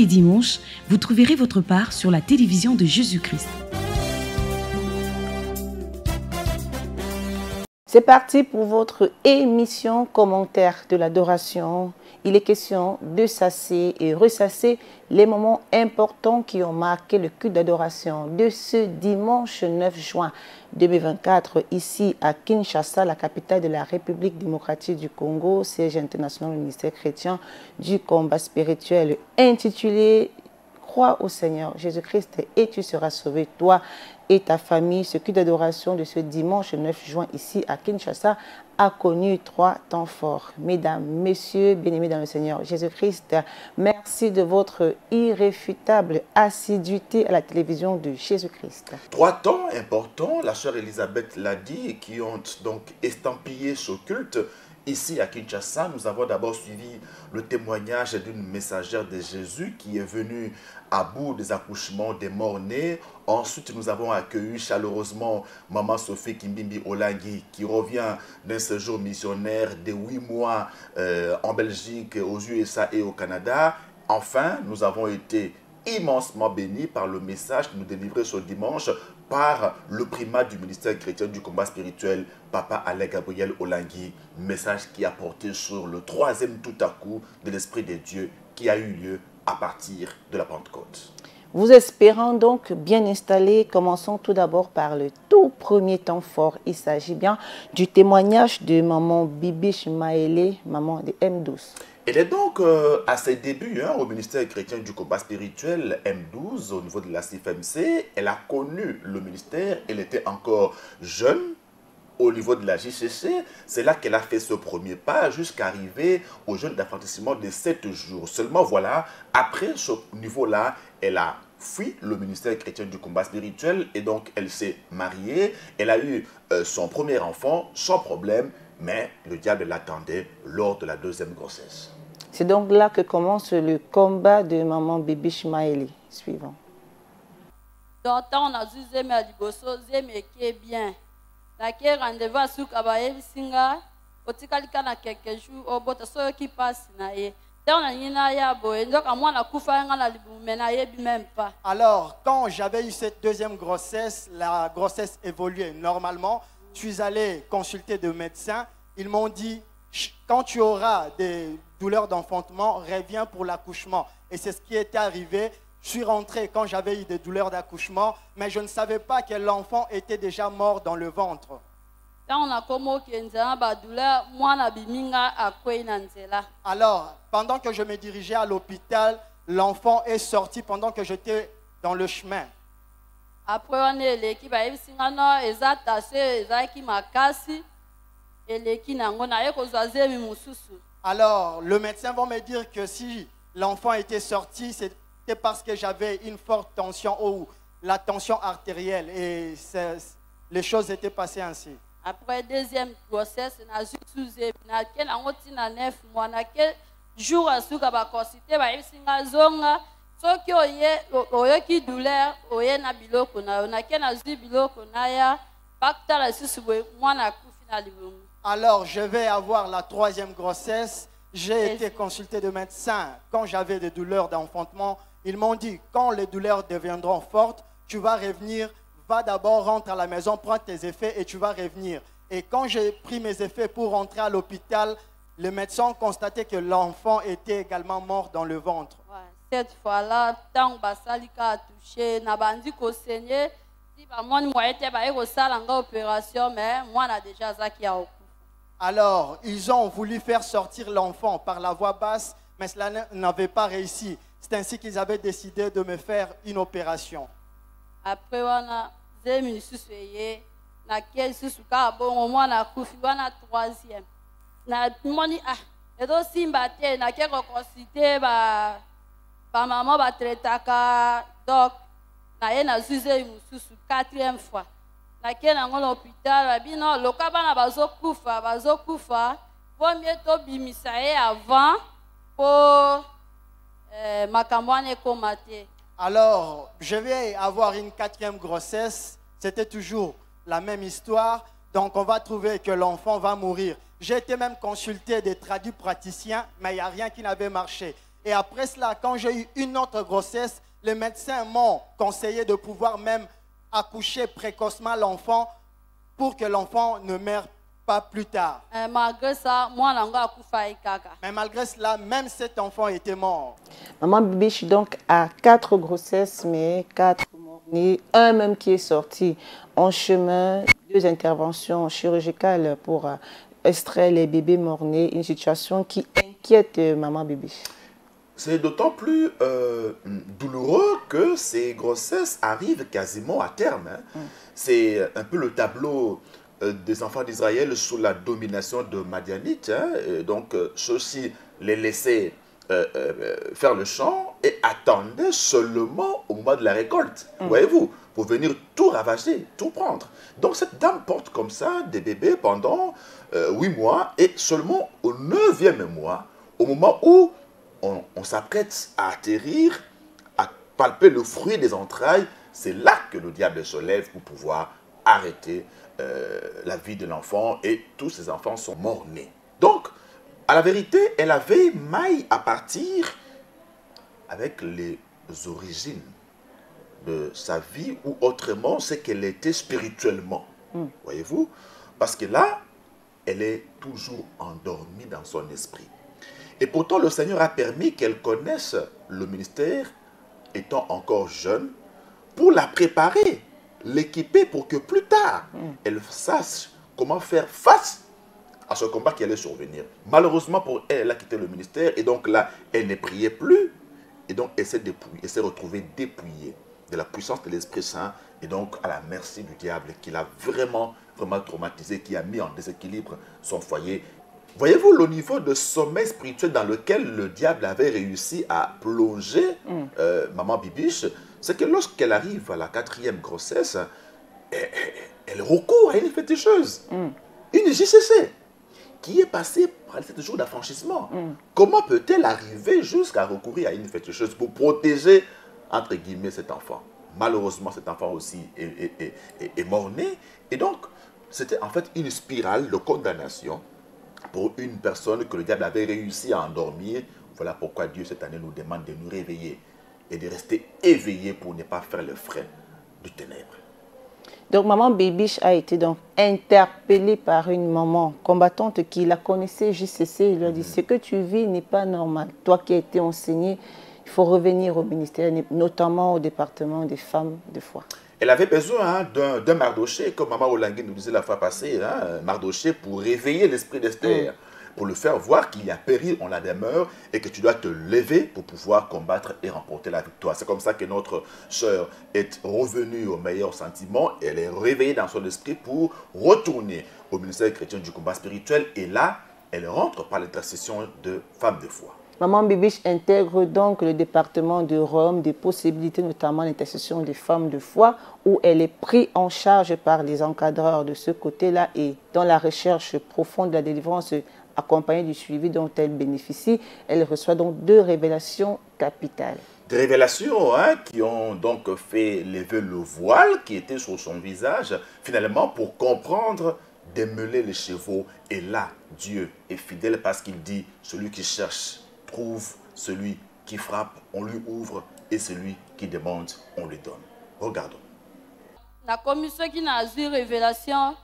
Et dimanche, vous trouverez votre part sur la télévision de Jésus-Christ. C'est parti pour votre émission commentaire de l'adoration. Il est question de sasser et ressasser les moments importants qui ont marqué le culte d'adoration de ce dimanche 9 juin 2024 ici à Kinshasa, la capitale de la République démocratique du Congo, siège international du ministère chrétien du combat spirituel intitulé « Crois au Seigneur Jésus-Christ et tu seras sauvé, toi et ta famille ». Ce culte d'adoration de ce dimanche 9 juin ici à Kinshasa a connu 3 temps forts. Mesdames, messieurs, bien-aimés dans le Seigneur Jésus-Christ, merci de votre irréfutable assiduité à la télévision de Jésus-Christ. 3 temps importants, la sœur Elisabeth l'a dit, qui ont donc estampillé ce culte. Ici à Kinshasa, nous avons d'abord suivi le témoignage d'une messagère de Jésus qui est venue à bout des accouchements des morts-nés. Ensuite, nous avons accueilli chaleureusement Maman Sophie Kimbimbi Olangi qui revient d'un séjour missionnaire de 8 mois en Belgique, aux USA et au Canada. Enfin, nous avons été immensement bénis par le message que nous délivrait ce dimanche par le primat du ministère chrétien du combat spirituel, Papa Alain Gabriel Olangi. Message qui a porté sur le 3e tout à coup de l'Esprit de Dieu qui a eu lieu à partir de la Pentecôte. Vous espérant donc bien installé, commençons tout d'abord par le tout premier temps fort. Il s'agit bien du témoignage de Maman Bibiche Maëlé, maman de M12. Elle est donc à ses débuts au ministère chrétien du combat spirituel M12 au niveau de la CFMC. Elle a connu le ministère, elle était encore jeune au niveau de la JCC. C'est là qu'elle a fait ce premier pas jusqu'à arriver au jeûne d'affranchissement de 7 jours. Seulement voilà, après ce niveau-là, elle a fui le ministère chrétien du combat spirituel et donc elle s'est mariée. Elle a eu son premier enfant sans problème. Mais le diable l'attendait lors de la 2e grossesse. C'est donc là que commence le combat de Maman Bibiche Maëlé. Suivant. D'autant on a vu Zémé à Liboso, Zémé qui est bien. La qui est rendez-vous à Soukabaye, Singa, au Tikalika na quelques jours, au bout de ceux qui passent. Alors, quand j'avais eu cette 2e grossesse, la grossesse évoluait normalement. Je suis allé consulter des médecins. Ils m'ont dit, quand tu auras des douleurs d'enfantement, reviens pour l'accouchement. Et c'est ce qui était arrivé. Je suis rentré quand j'avais eu des douleurs d'accouchement, mais je ne savais pas que l'enfant était déjà mort dans le ventre. Alors, pendant que je me dirigeais à l'hôpital, l'enfant est sorti pendant que j'étais dans le chemin. Après, on est l'équipe, alors, le médecin va me dire que si l'enfant était sorti, c'était parce que j'avais une forte tension ou la tension artérielle et les choses étaient passées ainsi. Après 2e grossesse, on a eu 9 mois, jour à ce que soki oyoki douleur oye na biloko na yo nake na zwi biloko na ya bakutala lisusu boye mwana akufi na libumu. Alors je vais avoir la 3e grossesse. J'ai été consulté de médecin quand j'avais des douleurs d'enfantement. Ils m'ont dit quand les douleurs deviendront fortes, tu vas revenir, va d'abord rentrer à la maison, prends tes effets et tu vas revenir. Et quand j'ai pris mes effets pour rentrer à l'hôpital, les médecins ont constaté que l'enfant était également mort dans le ventre. Ouais. Cette fois-là, tant basalika a touché, n'a bandi ko saigné, si ba mon moi était ba eko salanga opération, mais moi na déjà ça qui a okufa. Alors, ils ont voulu faire sortir l'enfant par la voie basse, mais cela n'avait pas réussi. C'est ainsi qu'ils avaient décidé de me faire une opération. Après wana 2 minutes susuye, na quel susuka bon moi na kufi wana 3e. Na moni et aussi mbaté na ke reconsidérer ba maman va traiter donc na ye na zuze mususu 4e fois na ke na ngolo hôpital bino lokaba na bazokufa vaut mieux to bimisa ye avant pour makambo ane komate. Alors je vais avoir une 4e grossesse. C'était toujours la même histoire. Donc on va trouver que l'enfant va mourir. J'ai été même consulté des traduits praticiens, mais il n'y a rien qui n'avait marché. Et après cela, quand j'ai eu une autre grossesse, les médecins m'ont conseillé de pouvoir même accoucher précocement l'enfant pour que l'enfant ne meure pas plus tard. Malgré ça, moi, Mais malgré cela, même cet enfant était mort. Maman Bibiche donc a 4 grossesses, mais 4 morts-nés, un même qui est sorti en chemin, 2 interventions chirurgicales pour extraire les bébés morts-nés, une situation qui inquiète maman Bibiche. C'est d'autant plus douloureux que ces grossesses arrivent quasiment à terme. Hein. C'est un peu le tableau des enfants d'Israël sous la domination de Madianites. Hein. Donc, ceux-ci les laissaient faire le champ et attendaient seulement au moment de la récolte, voyez-vous, pour venir tout ravager, tout prendre. Donc, cette dame porte comme ça des bébés pendant 8 mois et seulement au 9e mois, au moment où on s'apprête à atterrir, à palper le fruit des entrailles, c'est là que le diable se lève pour pouvoir arrêter la vie de l'enfant et tous ces enfants sont morts-nés. Donc, à la vérité, elle avait maille à partir avec les origines de sa vie ou autrement, c'est qu'elle était spirituellement. Voyez-vous? Parce que là, elle est toujours endormie dans son esprit. Et pourtant, le Seigneur a permis qu'elle connaisse le ministère étant encore jeune pour la préparer, l'équiper pour que plus tard, elle sache comment faire face à ce combat qui allait survenir. Malheureusement pour elle, elle a quitté le ministère et donc là, elle ne priait plus et donc elle s'est retrouvée dépouillée de la puissance de l'Esprit Saint et donc à la merci du diable qui l'a vraiment traumatisée, qui a mis en déséquilibre son foyer. Voyez-vous le niveau de sommeil spirituel dans lequel le diable avait réussi à plonger maman Bibiche, c'est que lorsqu'elle arrive à la 4e grossesse, elle recourt à une féticheuse, une JCC, qui est passée par les 7 jours d'affranchissement. Comment peut-elle arriver jusqu'à recourir à une féticheuse pour protéger, entre guillemets, cet enfant? Malheureusement, cet enfant aussi est mort-né. Et donc, c'était en fait une spirale de condamnation pour une personne que le diable avait réussi à endormir. Voilà pourquoi Dieu cette année nous demande de nous réveiller et de rester éveillés pour ne pas faire le frais du ténèbre. Donc maman Bibiche a été donc interpellée par une maman combattante qui la connaissait JCC. Il lui a dit ce que tu vis n'est pas normal. Toi qui as été enseigné, il faut revenir au ministère, notamment au département des femmes de foi. Elle avait besoin d'un Mardoché, comme Maman Olangui nous disait la fois passée, Mardoché pour réveiller l'esprit d'Esther, pour le faire voir qu'il y a péril en la demeure et que tu dois te lever pour pouvoir combattre et remporter la victoire. C'est comme ça que notre sœur est revenue au meilleur sentiment. Elle est réveillée dans son esprit pour retourner au ministère chrétien du combat spirituel et là, elle rentre par l'intercession de femmes de foi. Maman Bibiche intègre donc le département de Rome, des possibilités notamment l'intercession des femmes de foi, où elle est prise en charge par les encadreurs de ce côté-là et dans la recherche profonde de la délivrance accompagnée du suivi dont elle bénéficie, elle reçoit donc 2 révélations capitales. Des révélations qui ont donc fait lever le voile qui était sur son visage, finalement pour comprendre, démêler les chevaux. Et là, Dieu est fidèle parce qu'il dit, celui qui cherche trouve, celui qui frappe, on lui ouvre, et celui qui demande, on lui donne. Regardons. La commission qui n'a eu révélation,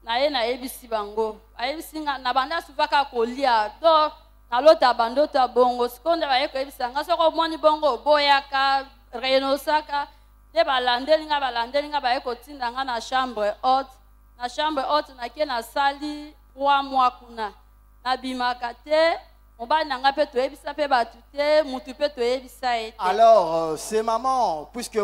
na ebisi bango. Ayebisi na banda suvaka kolia. Do na lota bando ta bongo. Sikonde ba yeko ebisi nga soko moni bongo boyaka renosaka. De balandeli nga ba yeko tinda nga na chambre haute. Na chambre haute na ke na sali 3 mois kuna. Na bimaka te. Alors, ces mamans, puisque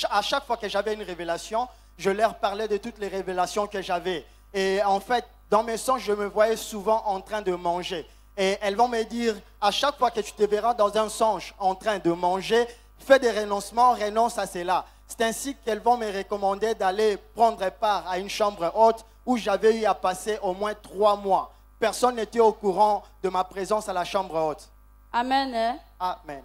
à chaque fois que j'avais une révélation, je leur parlais de toutes les révélations que j'avais. Et en fait, dans mes songes, je me voyais souvent en train de manger. Et elles vont me dire, à chaque fois que tu te verras dans un songe en train de manger, fais des renoncements, renonce à cela. C'est ainsi qu'elles vont me recommander d'aller prendre part à une chambre haute où j'avais eu à passer au moins 3 mois. Personne n'était au courant de ma présence à la chambre haute. Amen. Amen.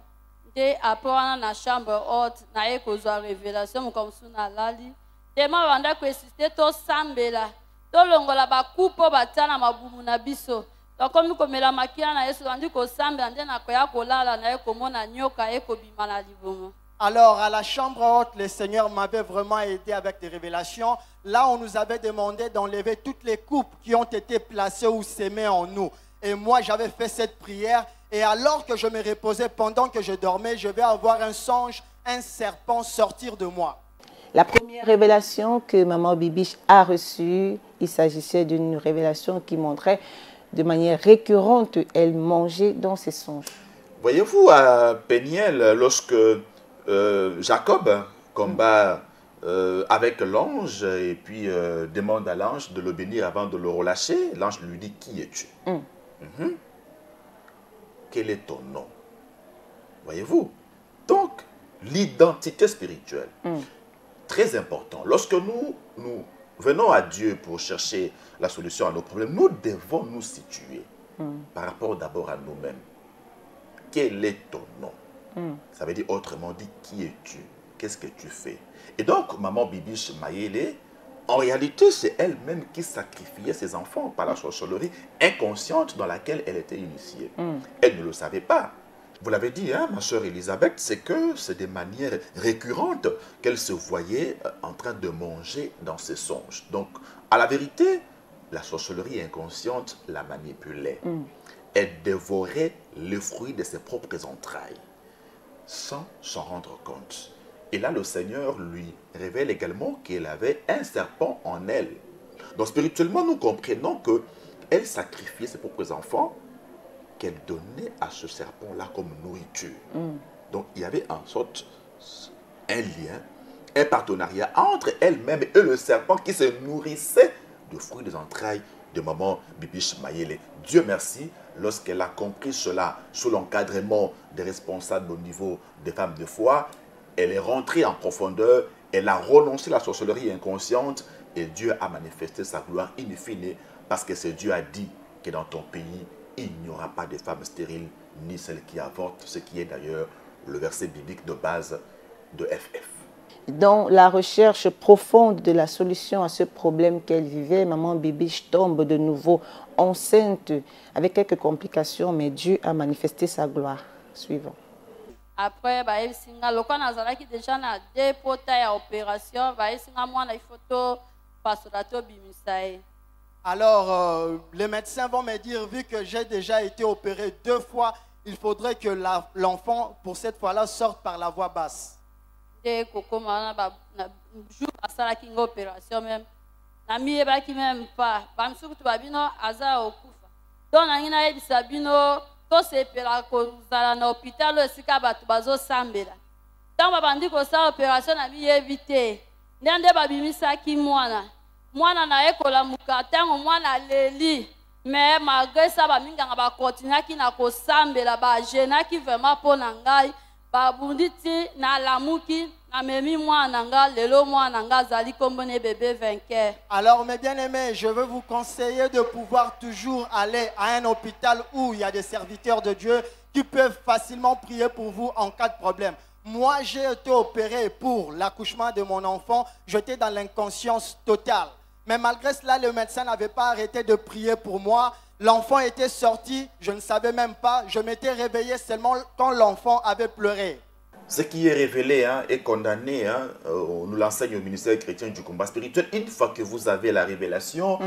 Dès après la chambre haute, na ekozwa révélation comme suna lali. Dema banda ko exister to sambela. To longola ba kupo batana mabumu na biso. Donc comme komela makia na Yesu andi ko sambe ande na ko ya ko lala na ye komona nyoka ye ko bima na libomo. Alors, à la chambre haute, le Seigneur m'avait vraiment aidé avec des révélations. Là, on nous avait demandé d'enlever toutes les coupes qui ont été placées ou sémées en nous. Et moi, j'avais fait cette prière. Et alors que je me reposais, pendant que je dormais, je vais avoir un songe, un serpent sortir de moi. La première révélation que Maman Bibiche a reçue, il s'agissait d'une révélation qui montrait de manière récurrente, elle mangeait dans ses songes. Voyez-vous, à Péniel, lorsque Jacob combat avec l'ange et puis demande à l'ange de le bénir avant de le relâcher, l'ange lui dit: qui es-tu? Quel est ton nom? Voyez-vous? Donc, l'identité spirituelle, très important. Lorsque nous venons à Dieu pour chercher la solution à nos problèmes, nous devons nous situer par rapport d'abord à nous-mêmes. Quel est ton nom? Ça veut dire, autrement dit, qui es-tu? Qu'est-ce que tu fais? Et donc, Maman Bibiche Mayele, en réalité, c'est elle-même qui sacrifiait ses enfants par la sorcellerie inconsciente dans laquelle elle était initiée. Elle ne le savait pas. Vous l'avez dit, hein, ma soeur Elisabeth, c'est que c'est des manières récurrentes qu'elle se voyait en train de manger dans ses songes. Donc, à la vérité, la sorcellerie inconsciente la manipulait. Elle dévorait les fruits de ses propres entrailles, sans s'en rendre compte. Et là, le Seigneur lui révèle également qu'elle avait un serpent en elle. Donc, spirituellement, nous comprenons qu'elle sacrifiait ses propres enfants, qu'elle donnait à ce serpent-là comme nourriture. Donc, il y avait en sorte un lien, un partenariat entre elle-même et le serpent qui se nourrissait de fruits des entrailles de Maman Bibiche Mayele. Dieu merci, lorsqu'elle a compris cela sous l'encadrement des responsables au niveau des femmes de foi, elle est rentrée en profondeur, elle a renoncé à la sorcellerie inconsciente et Dieu a manifesté sa gloire in fine parce que c'est Dieu a dit que dans ton pays, il n'y aura pas de femmes stériles ni celles qui avortent, ce qui est d'ailleurs le verset biblique de base de FF. Dans la recherche profonde de la solution à ce problème qu'elle vivait, Maman Bibiche tombe de nouveau enceinte avec quelques complications, mais Dieu a manifesté sa gloire. Suivant. Après, le quand nazalaki déjà na dépôt ya opération, moi na photo pastorato bimisae. Alors, les médecins vont me dire, vu que j'ai déjà été opéré 2 fois, il faudrait que l'enfant, pour cette fois-là, sorte par la voie basse. Dès que jour à la opération même, na mi ebaki même pas. Bamsuku babino aza okufa. Donc na ebisa bino to sepela ko zala na hôpital esika batu bazo sambela. Donc babandi ko sa opération na mi éviter. Ndende babimisaki mwana. Mwana na ekola mukatango mwana leli. Mais malgré ça baminganga ba continuaki na ko sambela ba jenaki vraiment pona ngai. Babunditi na lamuki na memi mwana nga lelo mwana nga zali kombone bébé vainqueur. Alors mes bien-aimés, je veux vous conseiller de pouvoir toujours aller à un hôpital où il y a des serviteurs de Dieu qui peuvent facilement prier pour vous en cas de problème. Moi, j'ai été opéré pour l'accouchement de mon enfant, j'étais dans l'inconscience totale. Mais malgré cela, le médecin n'avait pas arrêté de prier pour moi. L'enfant était sorti, je ne savais même pas. Je m'étais réveillé seulement quand l'enfant avait pleuré. Ce qui est révélé est condamné. Nous l'enseigne au ministère chrétien du combat spirituel. Une fois que vous avez la révélation,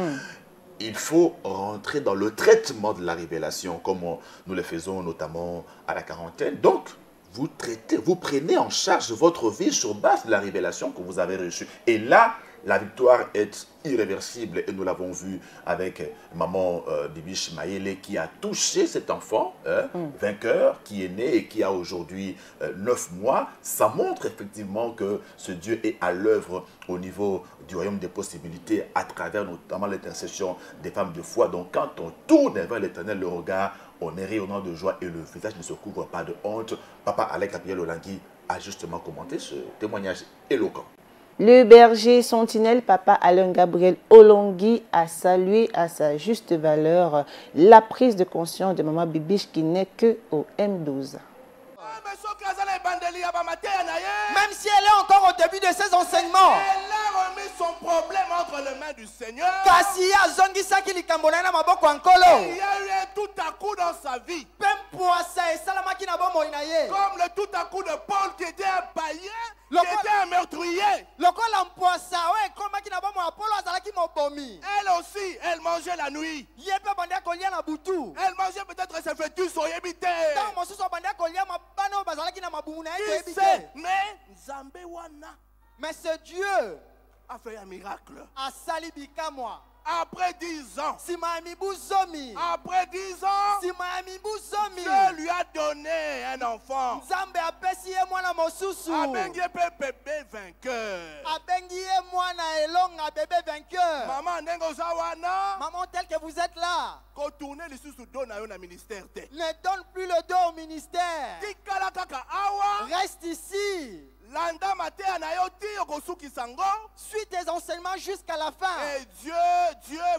il faut rentrer dans le traitement de la révélation, comme nous le faisons notamment à la quarantaine. Donc, vous traitez, vous prenez en charge votre vie sur base de la révélation que vous avez reçue. Et là, la victoire est irréversible et nous l'avons vu avec Maman Bibiche Mayele qui a touché cet enfant vainqueur qui est né et qui a aujourd'hui 9 mois. Ça montre effectivement que ce Dieu est à l'œuvre au niveau du royaume des possibilités à travers notamment l'intercession des femmes de foi. Donc quand on tourne vers l'Éternel le regard, on est rayonnant de joie et le visage ne se couvre pas de honte. Papa Alec Gabriel Olangui a justement commenté ce témoignage éloquent. Le berger sentinelle, Papa Alain Gabriel Olongui, a salué à sa juste valeur la prise de conscience de Maman Bibiche qui n'est que au M12. Même si elle est encore au début de ses enseignements, elle a remis son problème entre les mains du Seigneur. Kasi ye azongisaki likambo na ye na maboko ya nkolo. Il y a eu un tout à coup dans sa vie. Mpe mpwasa esalamaki na bomoi na ye. Comme le tout à coup de Paul qui était un païen, qui était un meurtrier. Lokola mpwasa oyo ekomaki na bomoi ya Polo azalaki mobomi. Elle aussi, elle mangeait la nuit. Ye mpe abandi kolia na butu. Elle mangeait peut-être ses fœtus oyebite. Ntango mosusu abandi kolia mabana oyo bazalaki na mabumu na ye Il toyebi sait, te. mais Nzambe wana Mais ce Dieu a fait un miracle. asali bikamwa. Après 10 ans, Sima ya mibu zomi. après 10 ans, Sima ya mibu zomi. Dieu lui a donné un enfant. Nzambe apesi ye mwana mosusu. Abengi pe bébé vainqueur. Abengi ye mwana elonga bébé vainqueur. Maman ndenge oza wana, Maman tel que vous êtes là, kotourner lisusu do na yo na ministère te. ne donne plus le dos au ministère. Tikala kaka awa, Reste ici. landa mateya na yo ti okosukisa ngo. Suis tes enseignements jusqu'à la fin. Et Dieu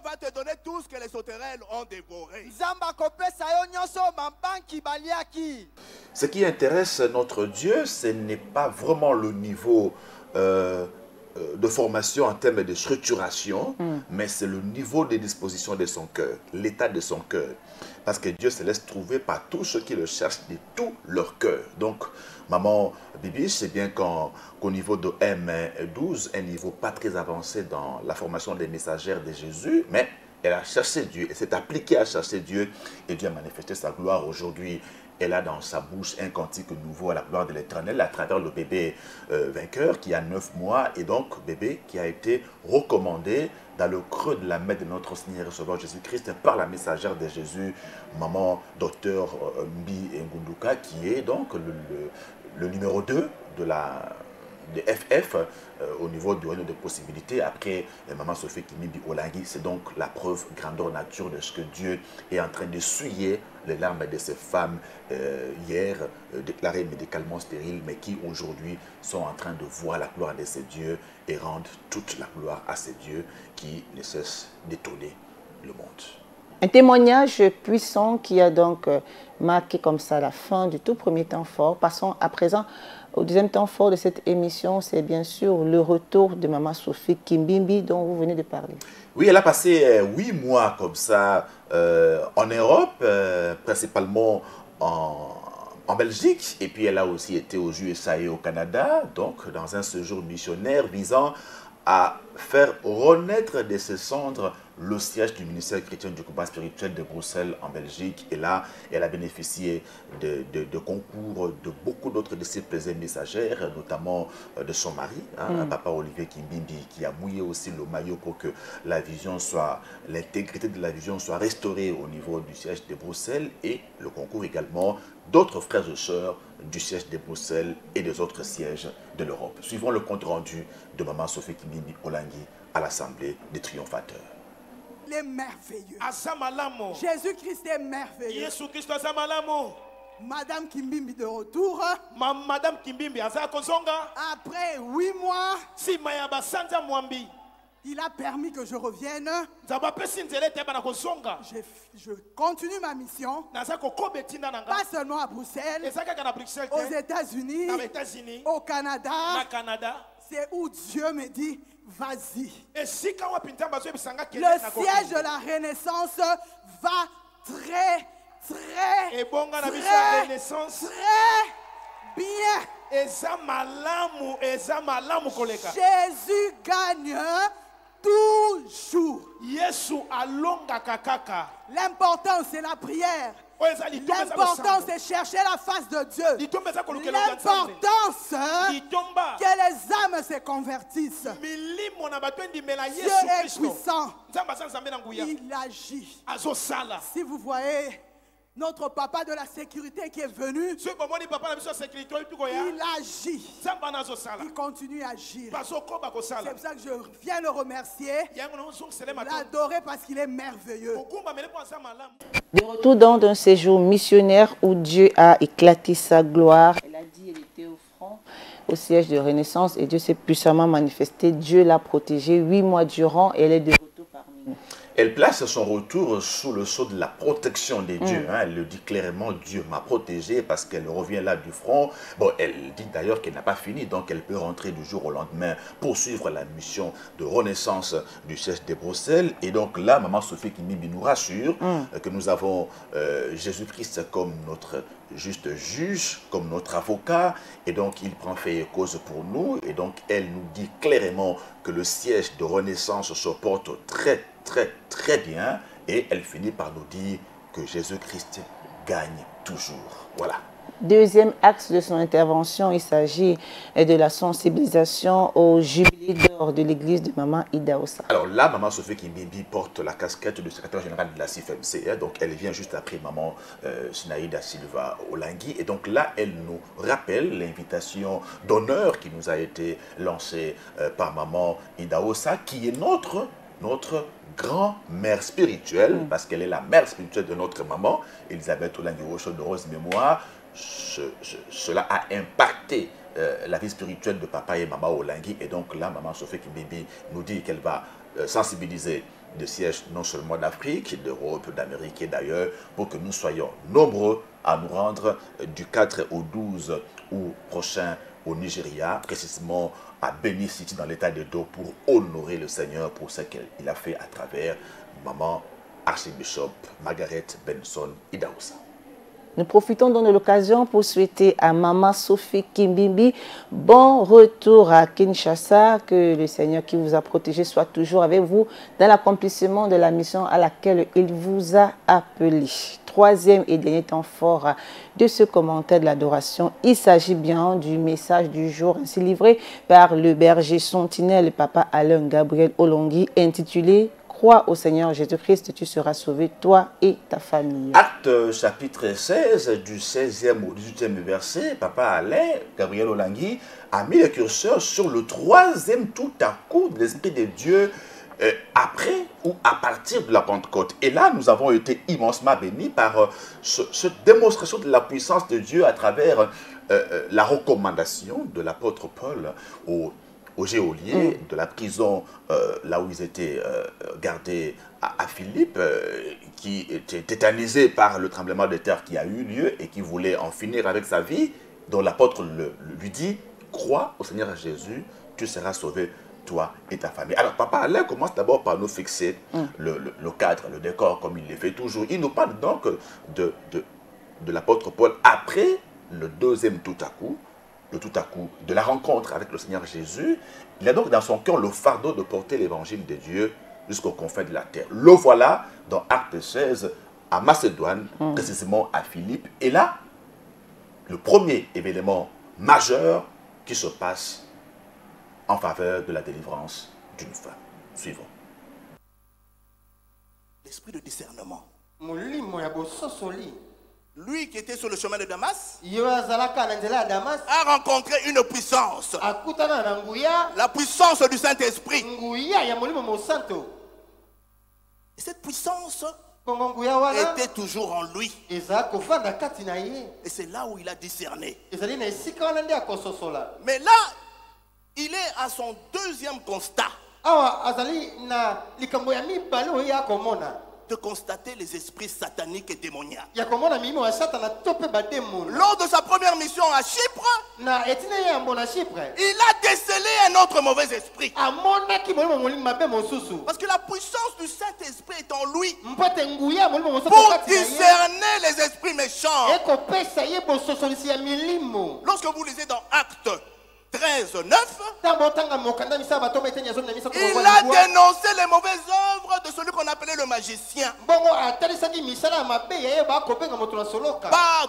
va te donner tout ce que les sauterelles ont dévoré. Nzamba kopesa yo nyonso mabanki baliaki. Ce qui intéresse notre Dieu, ce n'est pas vraiment le niveau de formation en termes de structuration, mais c'est le niveau de disposition de son cœur, l'état de son cœur. Parce que Dieu se laisse trouver par tous ceux qui le cherchent de tout leur cœur. Donc, maman Bibi, c'est bien qu'au niveau de M12, un niveau pas très avancé dans la formation des messagères de Jésus, mais elle a cherché Dieu, elle s'est appliquée à chercher Dieu, et Dieu a manifesté sa gloire aujourd'hui. Elle a dans sa bouche un cantique nouveau à la gloire de l'Éternel à travers le bébé vainqueur qui a 9 mois, et donc bébé qui a été recommandé dans le creux de la main de notre Seigneur et Sauveur Jésus-Christ par la messagère de Jésus, maman docteur Mbi Ngunduka, qui est donc le numéro 2 de FF au niveau du réseau de possibilités après maman Sophie Kimimbi Olangi. C'est donc la preuve grandeur nature de ce que Dieu est en train de souiller les larmes de ces femmes hier déclarées médicalement stériles, mais qui aujourd'hui sont en train de voir la gloire de ces dieux et rendent toute la gloire à ces dieux qui ne cessent d'étonner le monde. Un témoignage puissant qui a donc marqué comme ça la fin du tout premier temps fort. Passons à présent au deuxième temps fort de cette émission, c'est bien sûr le retour de maman Sophie Kimbimbi dont vous venez de parler. Oui, elle a passé 8 mois comme ça en Europe, principalement en Belgique, et puis elle a aussi été aux USA et au Canada, donc dans un séjour missionnaire visant à faire renaître de ses cendres le siège du ministère chrétien du combat spirituel de Bruxelles en Belgique. Et là, elle a bénéficié de concours de beaucoup d'autres disciples et messagères, notamment de son mari, Papa Olivier Kimbimbi, qui a mouillé aussi le maillot pour que la vision soit, l'intégrité de la vision soit restaurée au niveau du siège de Bruxelles, et le concours également d'autres frères et sœurs du siège de Bruxelles et des autres sièges de l'Europe. Suivons le compte rendu de maman Sophie Kimbimbi Olangi à l'Assemblée des triomphateurs. Il est merveilleux. Jésus-Christ est merveilleux. Madame Kimbimbi de retour. Madame Kimbimbi, Après 8 mois, si Maya Basanta Mwambi, il a permis que je revienne. Je continue ma mission. Pas seulement à Bruxelles, aux États-Unis, au Canada. C'est où Dieu me dit, vas-y. Le siège de la Renaissance va très bien. Jésus gagne toujours. L'important c'est la prière. L'important c'est chercher la face de Dieu. L'important c'est que les âmes se convertissent. Dieu est puissant. Il agit. Si vous voyez notre papa de la sécurité qui est venu, il agit. Il continue à agir. C'est pour ça que je viens le remercier, l'adorer parce qu'il est merveilleux. De retour dans un séjour missionnaire où Dieu a éclaté sa gloire. Elle a dit qu'elle était au front, au siège de Renaissance, et Dieu s'est puissamment manifesté. Dieu l'a protégée 8 mois durant et elle est de retour parmi Elle place son retour sous le sceau de la protection des dieux. Elle le dit clairement, Dieu m'a protégé parce qu'elle revient là du front. Bon, elle dit d'ailleurs qu'elle n'a pas fini, donc elle peut rentrer du jour au lendemain, poursuivre la mission de renaissance du siège de Bruxelles. Et donc là, Maman Sophie Kimbimbi nous rassure que nous avons Jésus-Christ comme notre juste juge, comme notre avocat, et donc il prend fait et cause pour nous, et donc elle nous dit clairement que le siège de renaissance se porte très bien, et elle finit par nous dire que Jésus-Christ gagne toujours. Voilà. Deuxième axe de son intervention, il s'agit de la sensibilisation au jubilé d'or de l'église de Maman Idaosa. Alors là, Maman Sophie Kimbimbi porte la casquette de secrétaire général de la CIFMC, donc elle vient juste après Maman Sinaïda Silva Olangui, et donc là, elle nous rappelle l'invitation d'honneur qui nous a été lancée par Maman Idaosa, qui est notre grand-mère spirituelle, parce qu'elle est la mère spirituelle de notre maman, Elisabeth Olangui Rocho de Rose Mémoire. Cela a impacté la vie spirituelle de papa et maman Olangui, et donc là, Maman Sophie Kimbimbi nous dit qu'elle va sensibiliser des sièges non seulement d'Afrique, d'Europe, d'Amérique et d'ailleurs, pour que nous soyons nombreux à nous rendre du 4 au 12 août prochain au Nigeria, précisément à Benin City dans l'état d'Edo, pour honorer le Seigneur pour ce qu'il a fait à travers Maman Archbishop Margaret Benson Idaosa. Nous profitons donc de l'occasion pour souhaiter à Maman Sophie Kimbimbi bon retour à Kinshasa, que le Seigneur qui vous a protégé soit toujours avec vous dans l'accomplissement de la mission à laquelle il vous a appelé. Troisième et dernier temps fort de ce commentaire de l'adoration, il s'agit bien du message du jour ainsi livré par le berger sentinelle Papa Alain Gabriel Olangui, intitulé « Crois au Seigneur Jésus-Christ, tu seras sauvé, toi et ta famille ». Acte chapitre 16, du 16e au 18e verset, Papa Alain Gabriel Olangui a mis le curseur sur le troisième tout à coup de l'Esprit de Dieu après ou à partir de la Pentecôte. Et là, nous avons été immensement bénis par cette démonstration de la puissance de Dieu à travers la recommandation de l'apôtre Paul au geôlier de la prison là où ils étaient gardés à Philippe, qui était tétanisé par le tremblement de terre qui a eu lieu et qui voulait en finir avec sa vie, dont l'apôtre lui dit « Crois au Seigneur Jésus, tu seras sauvé, toi et ta famille ». Alors Papa Alain commence d'abord par nous fixer le cadre, le décor, comme il le fait toujours. Il nous parle donc de l'apôtre Paul après le deuxième tout à coup, de la rencontre avec le Seigneur Jésus. Il a donc dans son cœur le fardeau de porter l'évangile de Dieu jusqu'aux confins de la terre. Le voilà dans Acte 16 à Macédoine, précisément à Philippe. Et là, le premier événement majeur qui se passe en faveur de la délivrance d'une femme. Suivons. L'esprit de discernement. Lui qui était sur le chemin de Damas a rencontré une puissance. La puissance du Saint-Esprit. Et cette puissance était toujours en lui. Et c'est là où il a discerné. Mais là, il est à son deuxième constat. De constater les esprits sataniques et démoniaques. Lors de sa première mission à Chypre, il a décelé un autre mauvais esprit. Parce que la puissance du Saint-Esprit est en lui pour discerner les esprits méchants. Lorsque vous lisez dans Actes 13, 9, il a dénoncé les mauvaises œuvres de celui qu'on appelait le magicien. Bar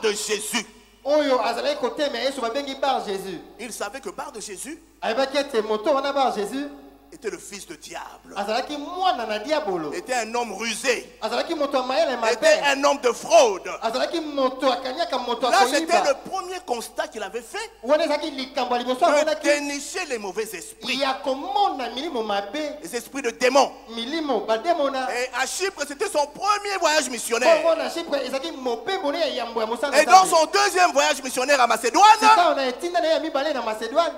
de Jésus. Il savait que Bar de Jésus était le fils de diable. Était un homme rusé. Était un homme de fraude. Là, c'était le premier constat qu'il avait fait. De dénicher les mauvais esprits. Les esprits de démons. Et à Chypre, c'était son premier voyage missionnaire. Et dans son deuxième voyage missionnaire à Macédoine,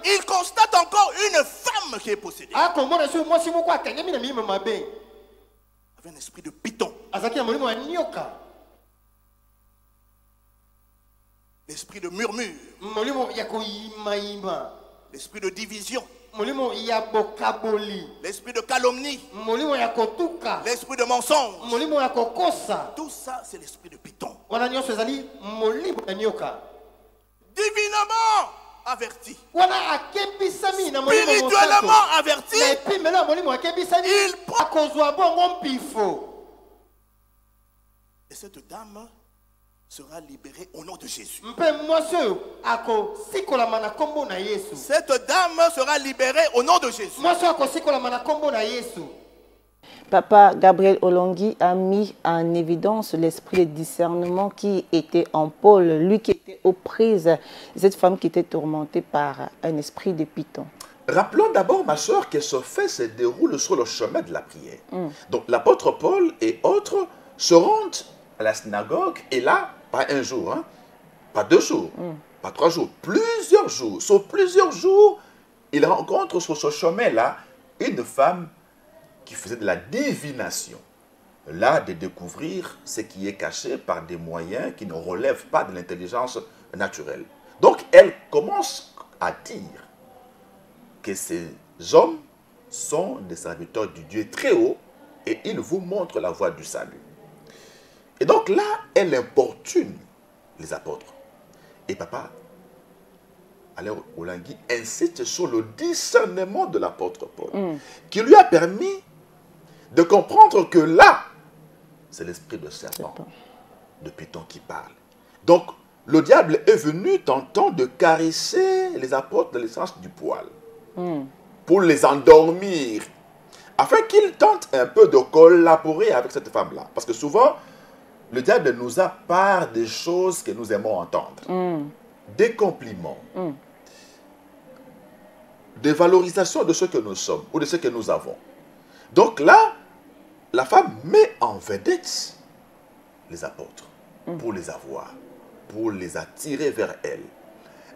il constate encore une femme qui est possédée. avait un esprit de python. L'esprit de murmure. L'esprit de division. L'esprit de calomnie. L'esprit de mensonge. Tout ça, c'est l'esprit de python. Divinement averti. Spirituellement averti. Il prend. Et cette dame sera libérée au nom de Jésus. Cette dame sera libérée au nom de Jésus. Papa Gabriel Olongui a mis en évidence l'esprit de discernement qui était en Paul, lui qui était aux prises, cette femme qui était tourmentée par un esprit de python. Rappelons d'abord, ma soeur, que ce fait se déroule sur le chemin de la prière. Donc l'apôtre Paul et autres se rendent à la synagogue et là, pas un jour, hein, pas 2 jours, pas 3 jours, plusieurs jours. Sur plusieurs jours, il rencontre sur ce chemin-là une femme qui faisait de la divination. Là, de découvrir ce qui est caché par des moyens qui ne relèvent pas de l'intelligence naturelle. Donc, elle commence à dire que ces hommes sont des serviteurs du Dieu très haut et ils vous montrent la voie du salut. Et donc là, elle importune les apôtres. Et papa, alors Olongui insiste sur le discernement de l'apôtre Paul, qui lui a permis de comprendre que là, c'est l'esprit de serpent, de python qui parle. Donc, le diable est venu tentant de caresser les apôtres dans le sens du poil, pour les endormir, afin qu'ils tentent un peu de collaborer avec cette femme-là. Parce que souvent, le diable nous a part des choses que nous aimons entendre. Des compliments, des valorisations de ce que nous sommes ou de ce que nous avons. Donc là, la femme met en vedette les apôtres pour les avoir, pour les attirer vers elle.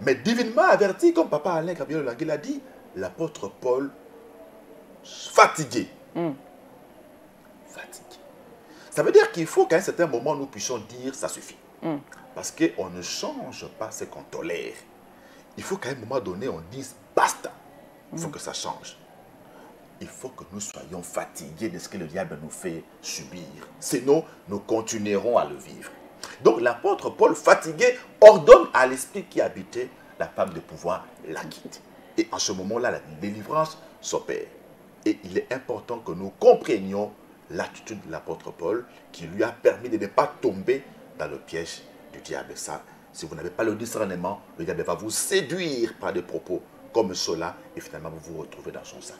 Mais divinement averti, comme papa Alain Gabriel Olongui l'a dit, l'apôtre Paul fatigué. Fatigué. Ça veut dire qu'il faut qu'à un certain moment, nous puissions dire ça suffit. Parce qu'on ne change pas ce qu'on tolère. Il faut qu'à un moment donné, on dise basta. Il faut que ça change. Il faut que nous soyons fatigués de ce que le diable nous fait subir. Sinon, nous continuerons à le vivre. Donc l'apôtre Paul, fatigué, ordonne à l'esprit qui habitait la femme de pouvoir la quitter. Et en ce moment-là, la délivrance s'opère. Et il est important que nous comprenions l'attitude de l'apôtre Paul qui lui a permis de ne pas tomber dans le piège du diable. Ça, si vous n'avez pas le discernement, le diable va vous séduire par des propos comme cela et finalement vous vous retrouvez dans son sac.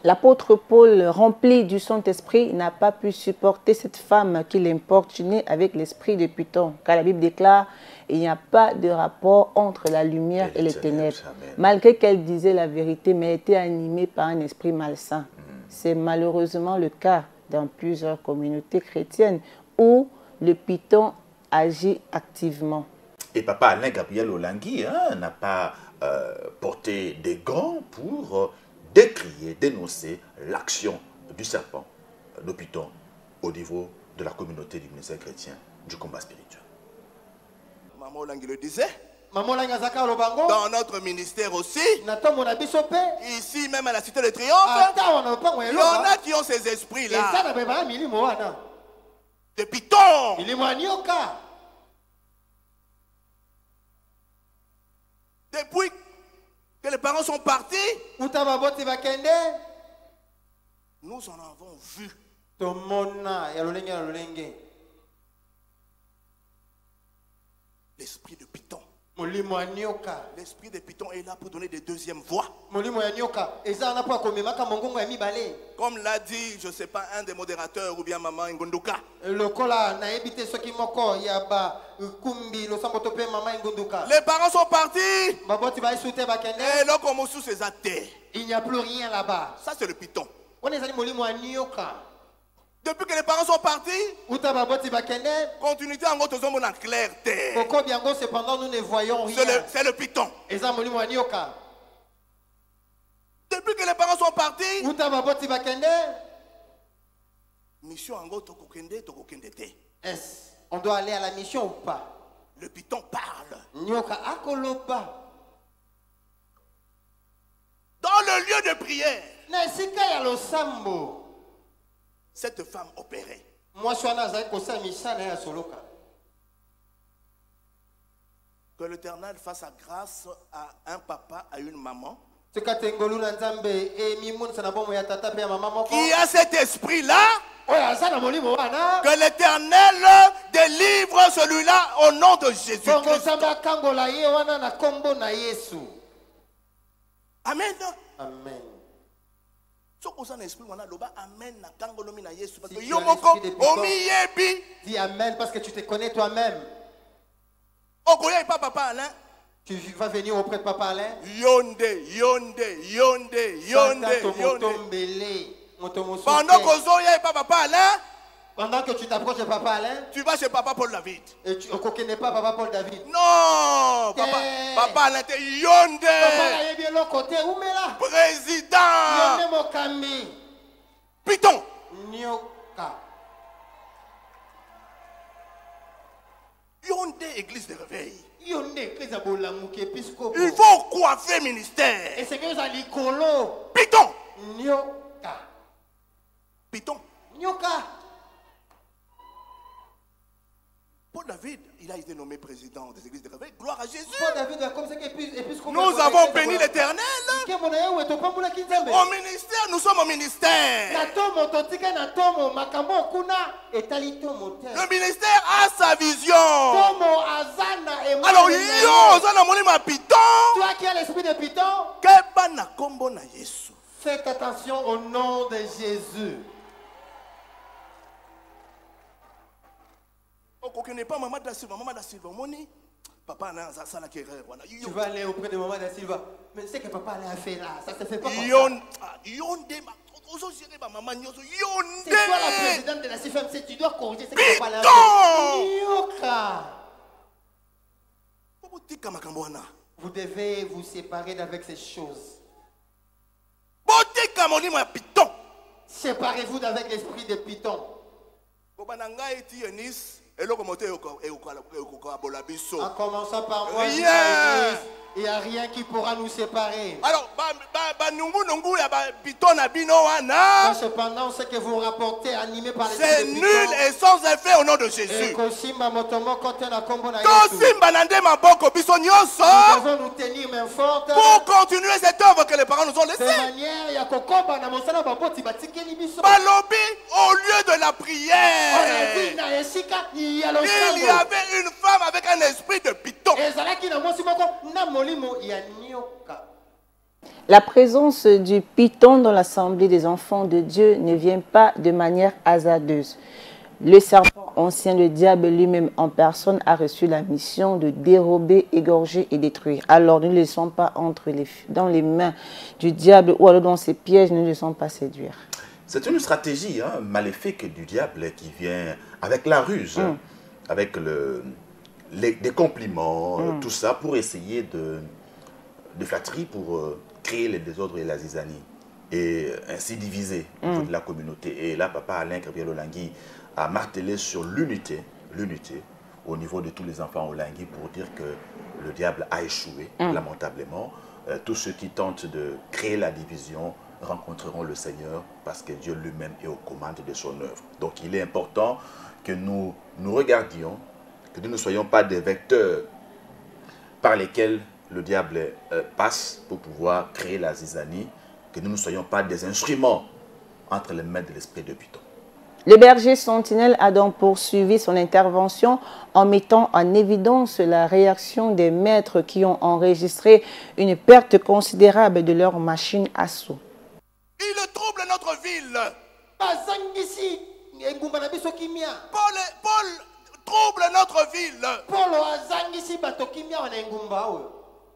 L'apôtre Paul, rempli du Saint-Esprit, n'a pas pu supporter cette femme qui l'importunait avec l'esprit de python. Car la Bible déclare qu'il n'y a pas de rapport entre la lumière et les ténèbres. Malgré qu'elle disait la vérité, mais elle était animée par un esprit malsain. C'est malheureusement le cas dans plusieurs communautés chrétiennes où le python agit activement. Et papa Alain Gabriel Olongui n'a pas porté des gants pour décrier, dénoncer l'action du serpent, de python, au niveau de la communauté du ministère chrétien du combat spirituel. Maman Olongui le disait. Dans notre ministère aussi, ici même à la Cité de Triomphe, il y en a qui ont ces esprits-là. De python. Depuis que les parents sont partis, nous en avons vu. L'esprit de python. L'esprit de python est là pour donner des deuxièmes voix. Comme l'a dit, je ne sais pas, un des modérateurs ou bien Maman Ngonduka. Les parents sont partis. Et là, comme sous ces athées. Il n'y a plus rien là-bas. Ça, c'est le python. Depuis que les parents sont partis, continuité en gros, tous en clair terre. Cependant, nous ne voyons rien. C'est le python. Depuis que les parents sont partis, Mission ango tokokende te. Est-ce on doit aller à la mission ou pas? Le python parle. Nyoka akoloba. Dans le lieu de prière, Nesika ya losambo. Cette femme opérait. Moi je suis en kosa misana ya soloka. Que l'Éternel fasse grâce à un papa, à une maman. Qui a cet esprit-là, que l'Éternel délivre celui-là au nom de Jésus-Christ. Amen. Amen. Dis amen parce que tu te connais toi-même. Tu vas venir auprès de Papa Alain. Pendant que tu t'approches de Papa Alain, tu vas chez Papa Paul David. Et tu ne connais pas Papa Paul David. Non, Papa Alain, t'es Yonde. Papa bien l'autre côté, où est là? Président. Yonde Mokami. Python. Nyoka. Yonde église de réveil. Il faut coiffer ministère. Et c'est que vous allez colo. Python. Nyoka. Python. Nyoka. Paul David, il a été nommé président des églises de réveil. Gloire à Jésus. Paul David, comme ça, nous avons béni l'Éternel. Au ministère, nous sommes au ministère. Le ministère a sa vision. Alors, toi qui as l'esprit de Python, faites attention au nom de Jésus. Pas Maman da Silva, Papa n'a pas ça qui erreur. Tu vas aller auprès de Maman da Silva. Mais c'est que Papa a fait là, ça se fait pas. C'est toi la présidente de la CFMC, tu dois corriger ce que Papa a fait. Vous devez vous séparer d'avec ces choses. Séparez-vous d'avec l'esprit de Python. En commençant par moi, il n'y a rien qui pourra nous séparer. Alors, cependant, ce que vous rapportez animé par les c'est nul et sans effet au nom de Jésus. Nous devons nous tenir main forte pour continuer cette œuvre que les parents nous ont laissée. Au lieu de la prière, il y avait une femme avec un esprit de Python. La présence du Python dans l'assemblée des enfants de Dieu ne vient pas de manière hasardeuse. Le serpent ancien, le diable lui-même en personne, a reçu la mission de dérober, égorger et détruire. Alors ne le laissons pas dans les mains du diable ou alors dans ses pièges, ne le laissons pas séduire. C'est une stratégie maléfique du diable qui vient avec la ruse, avec des compliments, tout ça pour essayer de flatterie, pour créer les désordres et la zizanie et ainsi diviser toute la communauté. Et là, Papa Alain Kribiel-Olangui a martelé sur l'unité au niveau de tous les enfants Olangui pour dire que le diable a échoué lamentablement. Tous ceux qui tentent de créer la division rencontreront le Seigneur parce que Dieu lui-même est aux commandes de son œuvre. Donc il est important que nous regardions, que nous ne soyons pas des vecteurs par lesquels le diable passe pour pouvoir créer la zizanie, que nous ne soyons pas des instruments entre les mains de l'esprit de Python. Le berger sentinelle a donc poursuivi son intervention en mettant en évidence la réaction des maîtres qui ont enregistré une perte considérable de leur machine à sous. Il trouble notre ville. Paul trouble notre ville.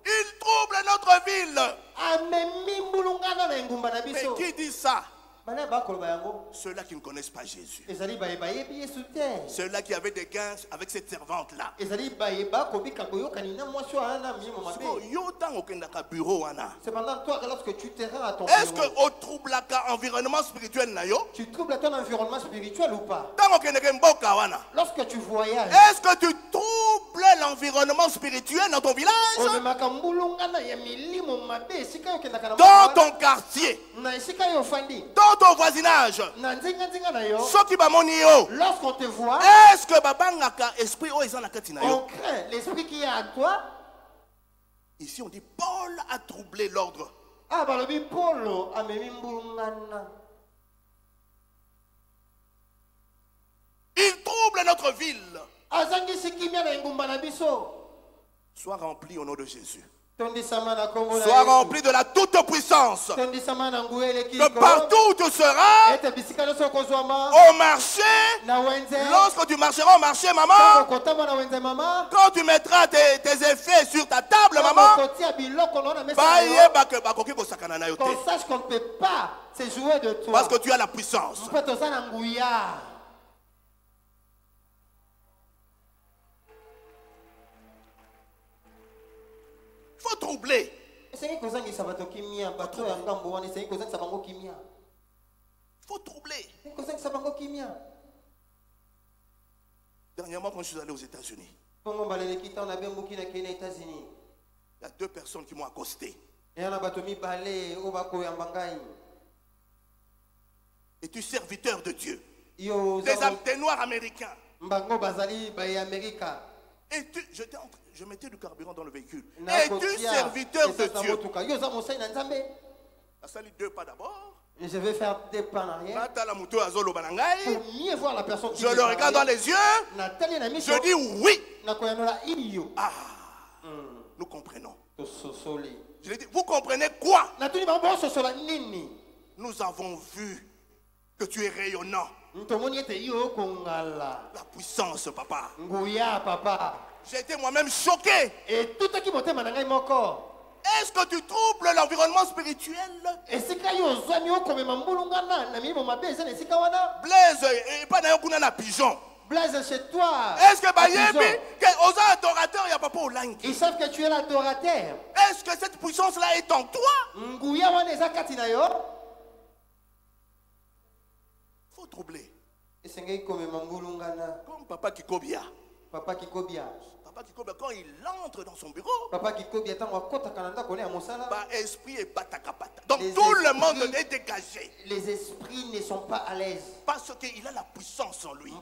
Il trouble notre ville. Mais qui dit ça? Ceux-là qui ne connaissent pas Jésus. Ceux-là qui avaient des gains avec cette servante-là. Cependant, toi, lorsque tu te rends à ton est-ce que au trouble environnement spirituel tu troubles ton environnement spirituel ou pas? Lorsque tu voyages, est-ce que tu troubles l'environnement spirituel dans ton village? Dans ton quartier? Dans ton voisinage? Lorsqu'on te voit, est-ce que esprit on craint l'esprit qui est à toi? Ici on dit Paul a troublé l'ordre. Il trouble notre ville. Sois rempli au nom de Jésus. Sois rempli de la toute-puissance. Que partout où tu seras, au marché, lorsque tu marcheras au marché, maman, quand tu mettras tes effets sur ta table, maman, qu'on sache qu'on ne peut pas se jouer de toi. Parce que tu as la puissance. Il faut troubler. Il faut troubler. Dernièrement, quand je suis allé aux États-Unis, il y a 2 personnes qui m'ont accosté. Es-tu serviteur de Dieu? Des Noirs américains. Je mettais du carburant dans le véhicule. Es-tu serviteur de Dieu? Ça salit 2 pas d'abord. Je vais faire 2 pas en arrière. Pour mieux voir la personne qui je le regarde dans les yeux. Je dis oui. Ah, nous comprenons. Je lui dis, vous comprenez quoi? Nous avons vu que tu es rayonnant. La puissance, papa. J'ai été moi-même choqué. Est-ce que tu troubles l'environnement spirituel? Blaise, et pas d'ailleurs qu'on a un pigeon. Blaise chez toi. Est-ce que Bayebi, aux adorateurs, il n'y a pas au langue? Ils savent que tu es l'adorateur. Est-ce que cette puissance-là est en toi? Faut troubler. Comme Papa Kikobia. Papa Kikobia, quand il entre dans son bureau, esprit est batakapata. Donc tout le monde est dégagé. Les esprits ne sont pas à l'aise. Parce qu'il a la puissance en lui.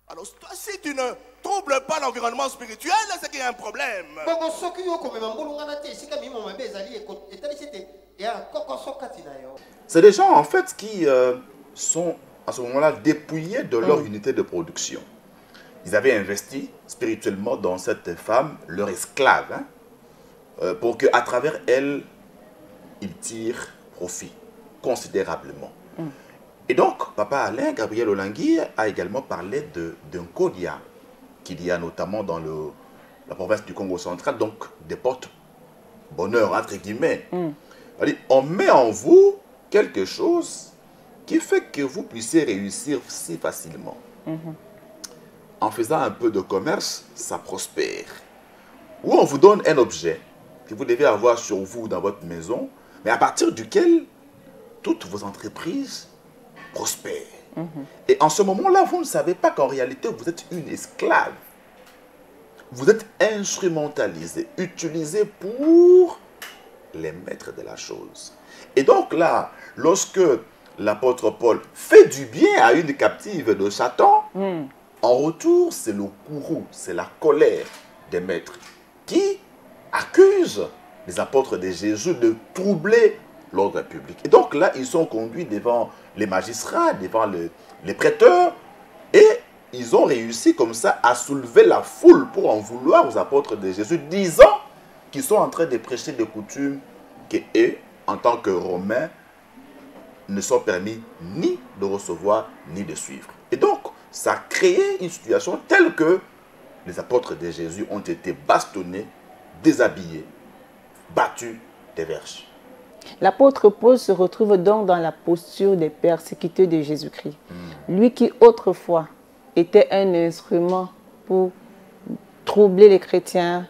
Alors si tu ne troubles pas l'environnement spirituel, c'est qu'il y a un problème. C'est des gens en fait qui sont à ce moment-là dépouillés de leur unité de production. Ils avaient investi spirituellement dans cette femme, leur esclave, pour qu'à travers elle, ils tirent profit considérablement. Et donc, Papa Alain Gabriel Olangui a également parlé d'un Kodia qu'il y a notamment dans la province du Congo central, donc des porte-bonheur, entre guillemets. On met en vous quelque chose qui fait que vous puissiez réussir si facilement. En faisant un peu de commerce, ça prospère. Ou on vous donne un objet que vous devez avoir sur vous dans votre maison, mais à partir duquel toutes vos entreprises prospèrent. Et en ce moment-là, vous ne savez pas qu'en réalité, vous êtes une esclave. Vous êtes instrumentalisé, utilisé pour les maîtres de la chose. Et donc là, lorsque l'apôtre Paul fait du bien à une captive de Satan, en retour, c'est le courroux, c'est la colère des maîtres qui accusent les apôtres de Jésus de troubler l'ordre public. Et donc là, ils sont conduits devant les magistrats, devant les prêteurs, et ils ont réussi comme ça à soulever la foule pour en vouloir aux apôtres de Jésus, disant qu'ils sont en train de prêcher des coutumes qu'eux, en tant que Romains, ne sont permis ni de recevoir ni de suivre. Et donc, ça a créé une situation telle que les apôtres de Jésus ont été bastonnés, déshabillés, battus des verges. L'apôtre Paul se retrouve donc dans la posture des persécuteurs de Jésus-Christ. Lui qui autrefois était un instrument pour troubler les chrétiens,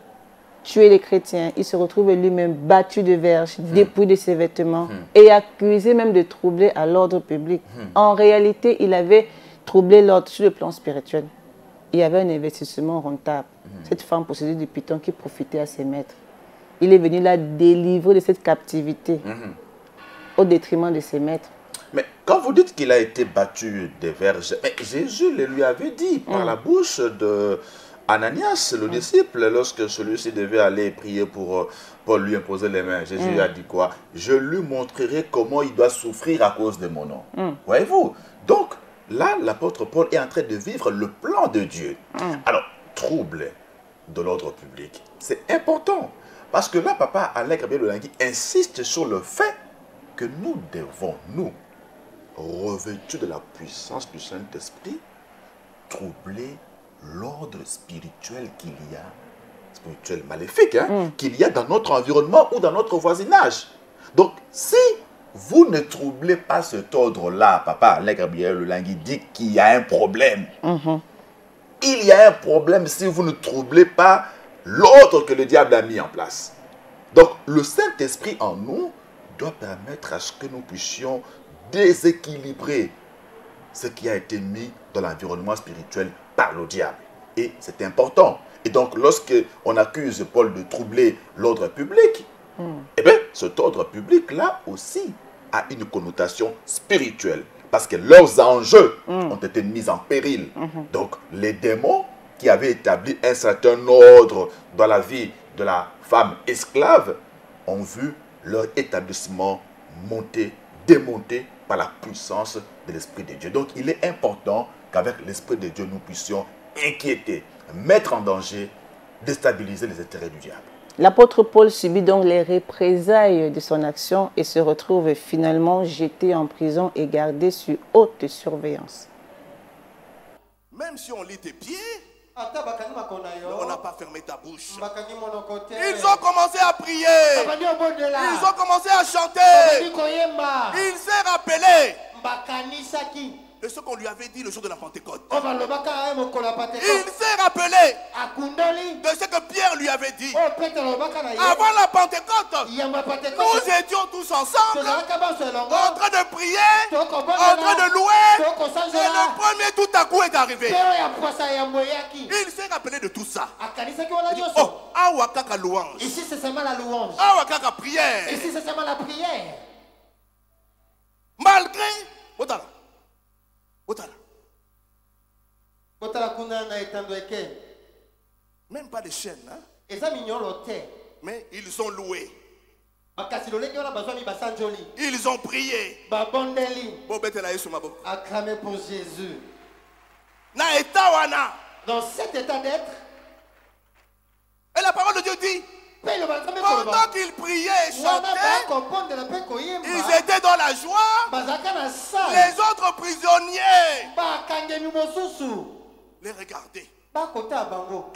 tuer les chrétiens, il se retrouve lui-même battu de verges, dépouillé de ses vêtements et accusé même de troubler à l'ordre public. En réalité, il avait troublé l'ordre sur le plan spirituel. Il y avait un investissement rentable. Cette femme possédée du python qui profitait à ses maîtres. Il est venu la délivrer de cette captivité au détriment de ses maîtres. Mais quand vous dites qu'il a été battu des verges, Jésus le lui avait dit par la bouche de Ananias, le disciple, lorsque celui-ci devait aller prier pour lui imposer les mains. Jésus a dit quoi? Je lui montrerai comment il doit souffrir à cause de mon nom. Voyez-vous? Donc, là, l'apôtre Paul est en train de vivre le plan de Dieu. Alors, trouble de l'ordre public, c'est important. Parce que là, papa Alain Gabriel Olangui insiste sur le fait que nous devons, nous, revêtus de la puissance du Saint-Esprit, troubler l'ordre spirituel qu'il y a, spirituel maléfique, qu'il y a dans notre environnement ou dans notre voisinage. Donc, si vous ne troublez pas cet ordre-là, papa Alain Gabriel Olangui dit qu'il y a un problème. Il y a un problème si vous ne troublez pas l'ordre que le diable a mis en place. Donc, le Saint-Esprit en nous doit permettre à ce que nous puissions déséquilibrer ce qui a été mis dans l'environnement spirituel par le diable. Et c'est important. Et donc, lorsque on accuse Paul de troubler l'ordre public, eh bien, cet ordre public-là aussi a une connotation spirituelle. Parce que leurs enjeux ont été mis en péril. Donc, les démons qui avaient établi un certain ordre dans la vie de la femme esclave ont vu leur établissement monter, démonter par la puissance de l'Esprit de Dieu. Donc, il est important qu'avec l'Esprit de Dieu, nous puissions inquiéter, mettre en danger, déstabiliser les intérêts du diable. L'apôtre Paul subit donc les représailles de son action et se retrouve finalement jeté en prison et gardé sur haute surveillance. Même si on lit tes pieds, on n'a pas fermé ta bouche. Ils ont commencé à prier. Ils ont commencé à chanter. Il s'est rappelé de ce qu'on lui avait dit le jour de la Pentecôte. Il s'est rappelé de ce que Pierre lui avait dit. Avant la Pentecôte, nous étions tous ensemble, en train de prier, en train de louer, et le premier tout à coup est arrivé. Il s'est rappelé de tout ça. Il dit, oh, awakaka louange. Ici c'est seulement la louange. Awakaka prière. Ici c'est seulement la prière. Malgré, même pas de chaîne, hein? Mais ils ont loué. Ils ont prié. Acclamez pour Jésus. Dans cet état d'être, et la parole de Dieu dit, pendant qu'ils priaient et chantaient, ils étaient dans la joie. Les autres prisonniers les regardaient,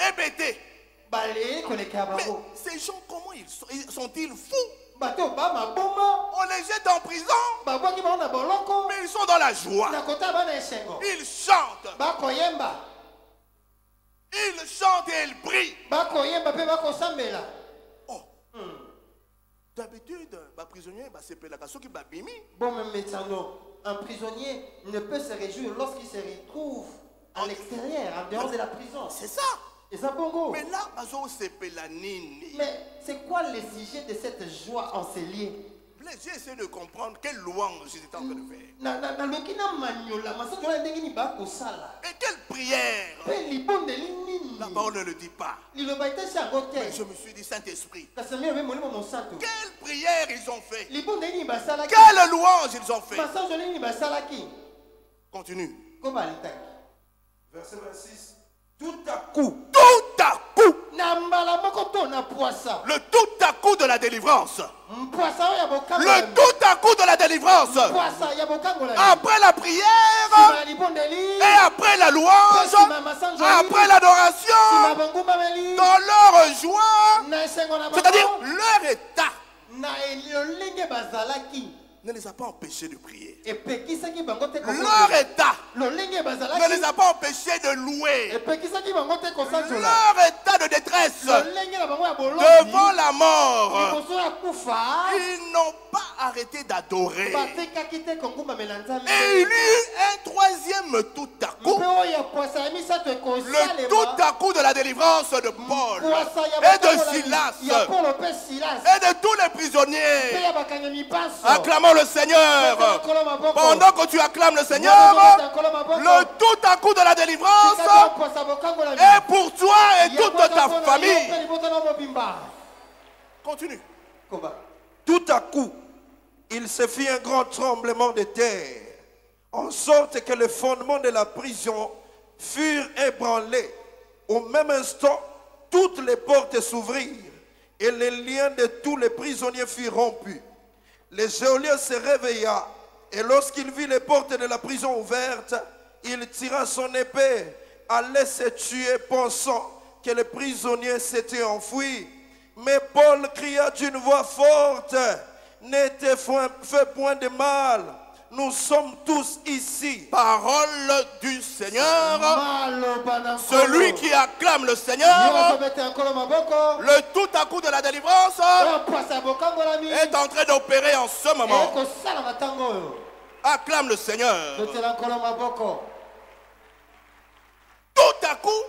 hébétés. Mais ces gens, comment sont-ils fous? On les jette en prison, mais ils sont dans la joie. Ils chantent. Ils chantent et ils brillent. Oh. D'habitude, un prisonnier, c'est la question qui babimi. Un prisonnier ne peut se réjouir lorsqu'il se retrouve à l'extérieur, en dehors de la prison. C'est ça. Mais là, mais c'est quoi le sujet de cette joie encelée? J'ai essayé de comprendre quelle louange j'étais en train de faire. Et quelle prière? La parole ne le dit pas. Mais je me suis dit, Saint-Esprit, quelle prière ils ont fait? Quelle louange ils ont fait? Continue. Verset 26. Tout à coup. Le tout à coup de la délivrance. Le tout à coup de la délivrance. Après la prière et après la louange, après l'adoration, dans leur joie, c'est-à-dire leur état ne les a pas empêchés de prier. Leur état ne les a pas empêchés de louer. Leur état de détresse devant la mort, ils n'ont pas arrêté d'adorer. Et il y eut un troisième tout à coup. Le tout à coup de la délivrance de Paul et de Silas et de tous les prisonniers. Acclamons le Seigneur. Pendant que tu acclames le Seigneur, le tout à coup de la délivrance est pour toi et toute ta famille. Continue. Tout à coup, il se fit un grand tremblement de terre, en sorte que les fondements de la prison furent ébranlés. Au même instant, toutes les portes s'ouvrirent et les liens de tous les prisonniers furent rompus. Le geôlier se réveilla et lorsqu'il vit les portes de la prison ouvertes, il tira son épée, allait se tuer pensant que les prisonniers s'étaient enfuis. Mais Paul cria d'une voix forte: ne te fais point de mal, nous sommes tous ici. Parole du Seigneur. Celui qui acclame le Seigneur, le tout à coup de la délivrance est en train d'opérer en ce moment. Acclame le Seigneur. Tout à coup,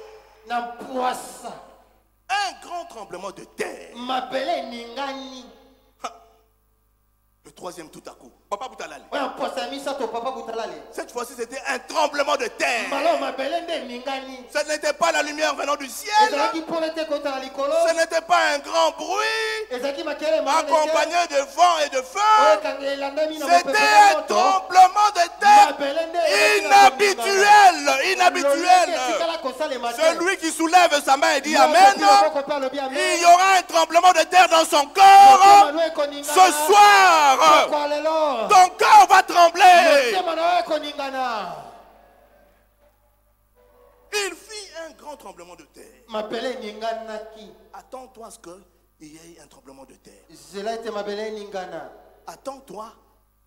un grand tremblement de terre. Le troisième tout à coup. Papa Boutalali. Cette fois-ci, c'était un tremblement de terre. Ce n'était pas la lumière venant du ciel. Ce n'était pas un grand bruit accompagné de vent et de feu. C'était un tremblement de terre inhabituel. Celui qui soulève sa main et dit Amen, il y aura un tremblement de terre dans son corps ce soir. Ton corps va trembler. Il fit un grand tremblement de terre. Attends-toi à ce qu'il y ait un tremblement de terre. Attends-toi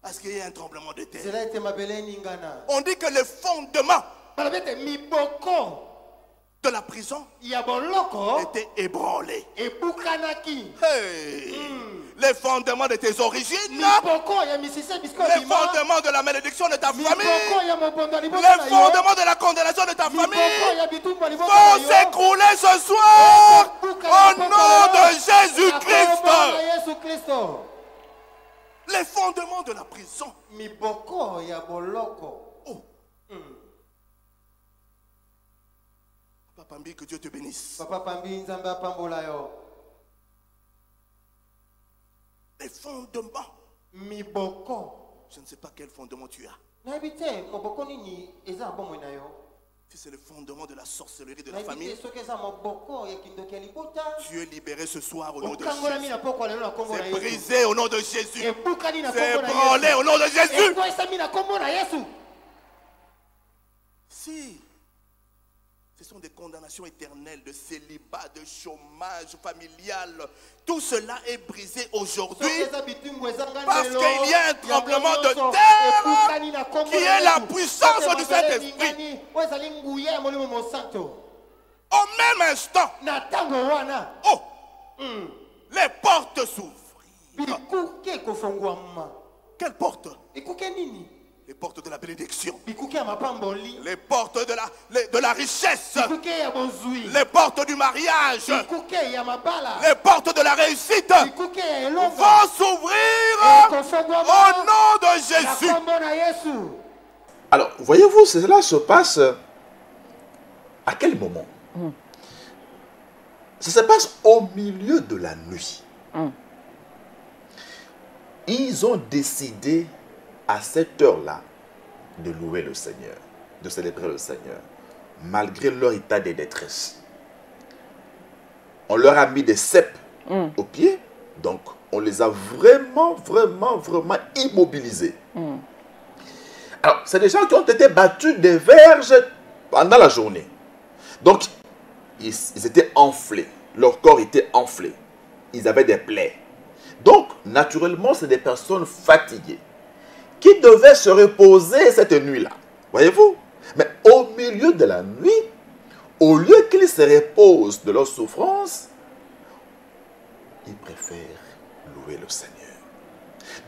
à ce qu'il y ait un tremblement de terre. On dit que le fondement de la prison était ébranlé. Hey. Les fondements de tes origines, les fondements de la malédiction de ta famille, les fondements de la condamnation de ta famille vont s'écrouler ce soir au nom de Jésus-Christ. Les fondements de la prison. Oh. Papa Pambi, que Dieu te bénisse. Papa Pambi, Nzamba Pambolayo. Les fondements. Je ne sais pas quel fondement tu as. Si c'est le fondement de la sorcellerie de la famille, tu es libéré ce soir au nom de Jésus. C'est brisé au nom de Jésus. C'est ébranlé au nom de Jésus. Si ce sont des condamnations éternelles de célibat, de chômage familial, tout cela est brisé aujourd'hui parce qu'il y a un tremblement de terre qui est la puissance du Saint-Esprit. Au même instant, oh, les portes s'ouvrent. Quelle porte? Les portes de la bénédiction, les portes de la richesse, les portes du mariage, les portes de la réussite vont s'ouvrir au nom de Jésus. Alors, voyez-vous, cela se passe à quel moment? Ça se passe au milieu de la nuit. Ils ont décidé à cette heure-là de louer le Seigneur, de célébrer le Seigneur, malgré leur état de détresse. On leur a mis des cèpes aux pieds, donc on les a vraiment immobilisés. Alors, c'est des gens qui ont été battus des verges pendant la journée. Donc, ils étaient enflés, leur corps était enflé, ils avaient des plaies. Donc, naturellement, c'est des personnes fatiguées qui devaient se reposer cette nuit-là. Voyez-vous? Mais au milieu de la nuit, au lieu qu'ils se reposent de leur souffrance, ils préfèrent louer le Seigneur.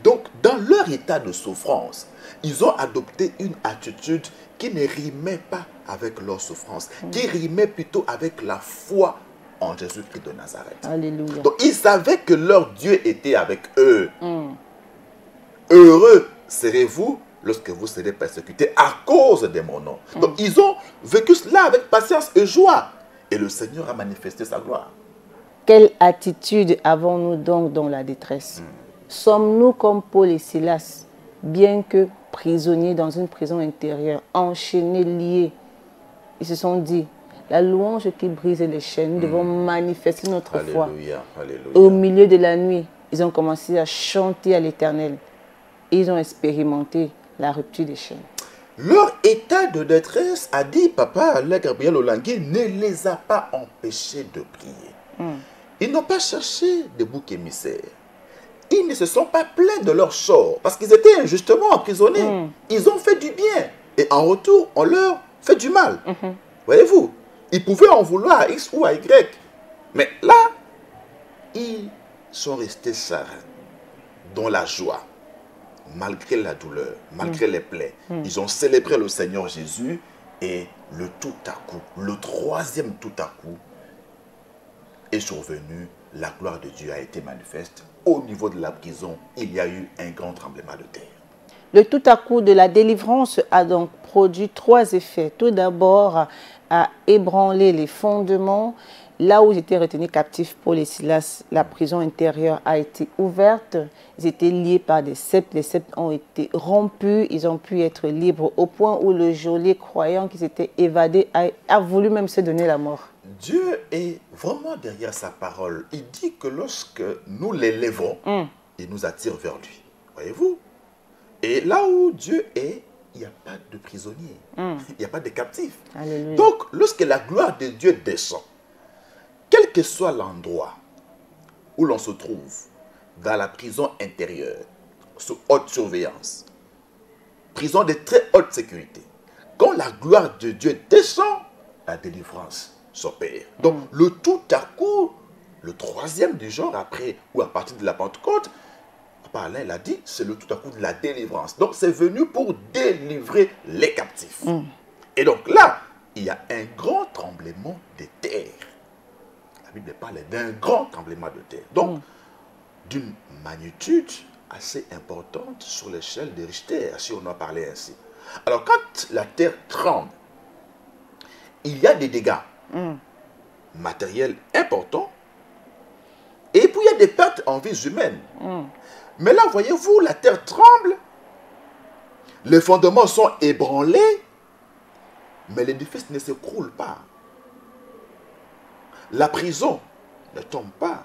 Donc, dans leur état de souffrance, ils ont adopté une attitude qui ne rimait pas avec leur souffrance, qui rimait plutôt avec la foi en Jésus-Christ de Nazareth. Alléluia. Donc, ils savaient que leur Dieu était avec eux. Heureux serez-vous lorsque vous serez persécutés à cause de mon nom. Donc, ils ont vécu cela avec patience et joie. Et le Seigneur a manifesté sa gloire. Quelle attitude avons-nous donc dans la détresse? Sommes-nous comme Paul et Silas, bien que prisonniers dans une prison intérieure, enchaînés, liés? Ils se sont dit, la louange qui brise les chaînes, nous devons manifester notre foi. Alléluia. Au milieu de la nuit, ils ont commencé à chanter à l'Éternel. Ils ont expérimenté la rupture des chaînes. Leur état de détresse, a dit Papa Gabriel Olangui, ne les a pas empêchés de prier. Ils n'ont pas cherché de bouc émissaire. Ils ne se sont pas plaints de leur sort parce qu'ils étaient injustement emprisonnés. Ils ont fait du bien et en retour, on leur fait du mal. Voyez-vous, ils pouvaient en vouloir à X ou à Y. Mais là, ils sont restés sereins dans la joie. Malgré la douleur, malgré les plaies, ils ont célébré le Seigneur Jésus et le tout à coup, le troisième tout à coup est survenu, la gloire de Dieu a été manifeste. Au niveau de la prison, il y a eu un grand tremblement de terre. Le tout à coup de la délivrance a donc produit trois effets. Tout d'abord, a ébranlé les fondements. Là où ils étaient retenus captifs, Paul et Silas, la prison intérieure a été ouverte. Ils étaient liés par des sceptres. Les sceptres ont été rompus. Ils ont pu être libres au point où le geôlier, croyant qu'ils étaient évadés, a voulu même se donner la mort. Dieu est vraiment derrière sa parole. Il dit que lorsque nous l'élèvons, il nous attire vers lui. Voyez-vous? Et là où Dieu est, il n'y a pas de prisonniers. Il n'y a pas de captifs. Alléluia. Donc, lorsque la gloire de Dieu descend, quel que soit l'endroit où l'on se trouve, dans la prison intérieure, sous haute surveillance, prison de très haute sécurité, quand la gloire de Dieu descend, la délivrance s'opère. Donc, le tout à coup, le troisième du genre, après ou à partir de la Pentecôte, Papa Alain l'a dit, c'est le tout à coup de la délivrance. Donc, c'est venu pour délivrer les captifs. Et donc là, il y a un grand tremblement de terre. La Bible parle d'un grand tremblement de terre. Donc, d'une magnitude assez importante sur l'échelle de Richter, si on en parlait ainsi. Alors, quand la terre tremble, il y a des dégâts matériels importants et puis il y a des pertes en vies humaines. Mais là, voyez-vous, la terre tremble, les fondements sont ébranlés, mais l'édifice ne s'écroule pas. La prison ne tombe pas.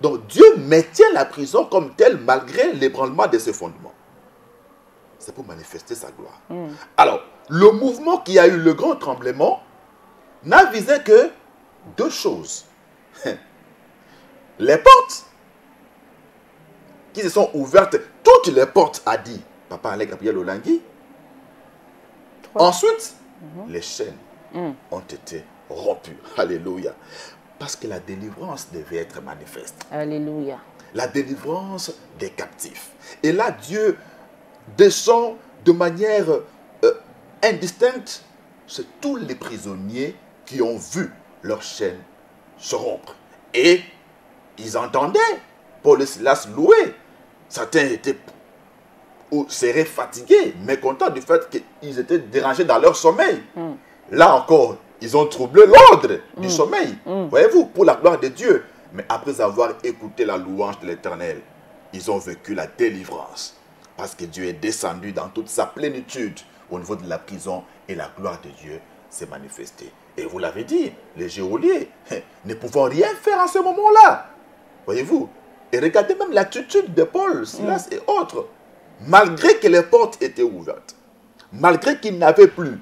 Donc Dieu maintient la prison comme telle malgré l'ébranlement de ses fondements. C'est pour manifester sa gloire. Alors, le mouvement qui a eu le grand tremblement n'a visé que deux choses. Les portes qui se sont ouvertes, toutes les portes, a dit Papa Alain Gabriel Olangui. Ensuite, les chaînes ont été rompues. Alléluia. Parce que la délivrance devait être manifeste. Alléluia. La délivrance des captifs. Et là, Dieu descend de manière indistincte sur tous les prisonniers qui ont vu leurs chaînes se rompre. Et ils entendaient Paul et Silas louer. Certains étaient ou seraient fatigués, mécontents du fait qu'ils étaient dérangés dans leur sommeil. Là encore, ils ont troublé l'ordre du sommeil. Voyez-vous, pour la gloire de Dieu. Mais après avoir écouté la louange de l'Éternel, ils ont vécu la délivrance. Parce que Dieu est descendu dans toute sa plénitude au niveau de la prison et la gloire de Dieu s'est manifestée. Et vous l'avez dit, les geôliers ne pouvant rien faire en ce moment-là. Voyez-vous? Et regardez même l'attitude de Paul, Silas et autres. Malgré que les portes étaient ouvertes, malgré qu'ils n'avaient plus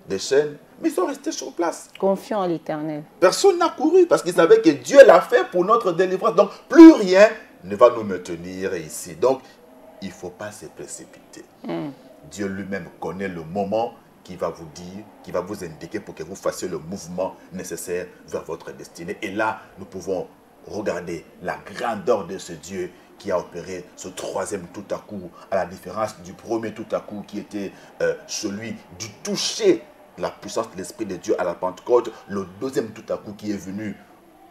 de chaînes, mais ils sont restés sur place. Confiants en l'Éternel. Personne n'a couru parce qu'ils savaient que Dieu l'a fait pour notre délivrance. Donc plus rien ne va nous maintenir ici. Donc, il ne faut pas se précipiter. Dieu lui-même connaît le moment qui va vous dire, qui va vous indiquer pour que vous fassiez le mouvement nécessaire vers votre destinée. Et là, nous pouvons regarder la grandeur de ce Dieu qui a opéré ce troisième tout à coup, à la différence du premier tout à coup qui était celui du toucher de la puissance de l'Esprit de Dieu à la Pentecôte. Le deuxième tout à coup qui est venu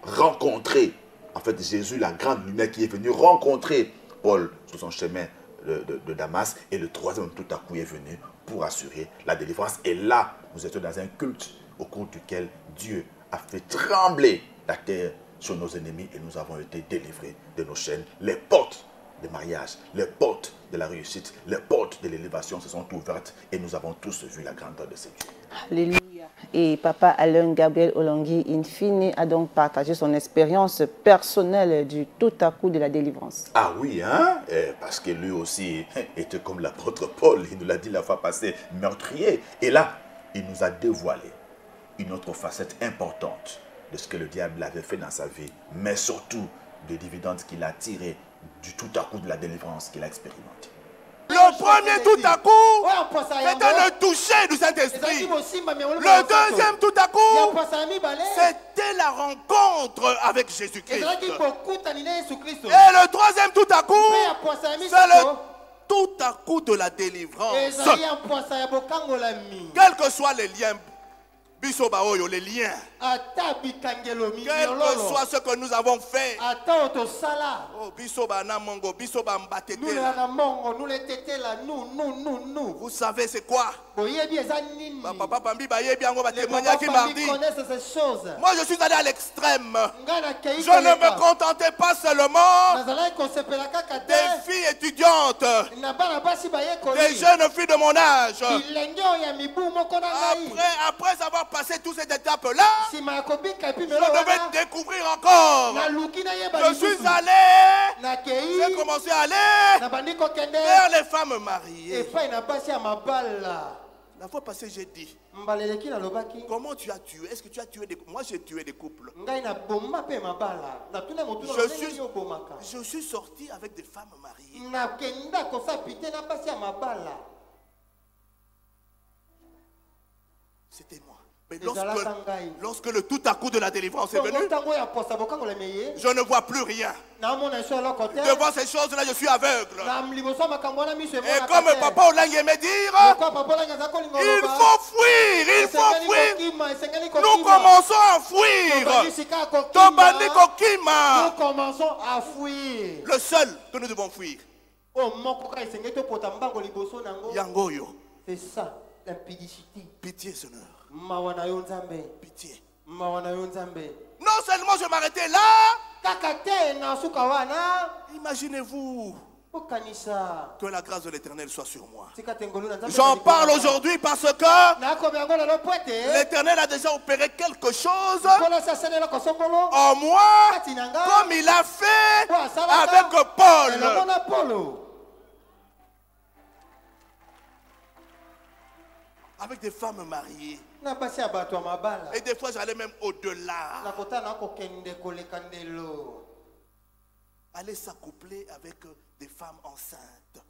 rencontrer, en fait Jésus, la grande lumière qui est venu rencontrer Paul sur son chemin de Damas. Et le troisième tout à coup est venu pour assurer la délivrance. Et là, nous étions dans un culte au cours duquel Dieu a fait trembler la terre sur nos ennemis et nous avons été délivrés de nos chaînes. Les portes de mariage, les portes de la réussite, les portes de l'élévation se sont ouvertes et nous avons tous vu la grandeur de ce Dieu. Alléluia. Et Papa Alain Gabriel Olongui, in fine, a donc partagé son expérience personnelle du tout à coup de la délivrance. Ah oui, hein? Parce que lui aussi était comme l'apôtre Paul, il nous l'a dit la fois passée, meurtrier. Et là, il nous a dévoilé une autre facette importante de ce que le diable avait fait dans sa vie, mais surtout des dividendes qu'il a tirés du tout à coup de la délivrance qu'il a expérimenté. Le premier tout à coup, c'était le toucher du Saint-Esprit. Le deuxième tout à coup, c'était la rencontre avec Jésus-Christ. Et le troisième tout à coup, c'est le tout à coup de la délivrance. Quels que soient les liens, les liens, quel que soit ce que nous avons fait, vous savez c'est quoi? Papa Pambi qui m'a dit, moi je suis allé à l'extrême. Je ne me contentais pas seulement des filles étudiantes, des jeunes filles de mon âge. Après avoir passé toutes ces étapes-là, je devais découvrir encore. Je suis allé, j'ai commencé à aller vers les femmes mariées. La fois passée, j'ai dit, comment tu as tué? Est-ce que tu as tué des... Moi, j'ai tué des couples. Je suis sorti avec des femmes mariées. C'était moi. Mais lorsque le tout à coup de la délivrance est venu, je ne vois plus rien. Devant ces choses-là, je suis aveugle. Et comme Papa Olang aimait dire, il faut fuir, il faut fuir. Nous commençons à fuir. Nous commençons à fuir. Le seul que nous devons fuir. Yangoyo. C'est ça, l'impudicité. Pitié, Seigneur. Pitié. Non seulement je m'arrêtais là, imaginez-vous que la grâce de l'Éternel soit sur moi. J'en parle aujourd'hui parce que l'Éternel a déjà opéré quelque chose en moi, comme il a fait avec Paul. Avec des femmes mariées. Et des fois, j'allais même au-delà. Aller s'accoupler avec des femmes enceintes.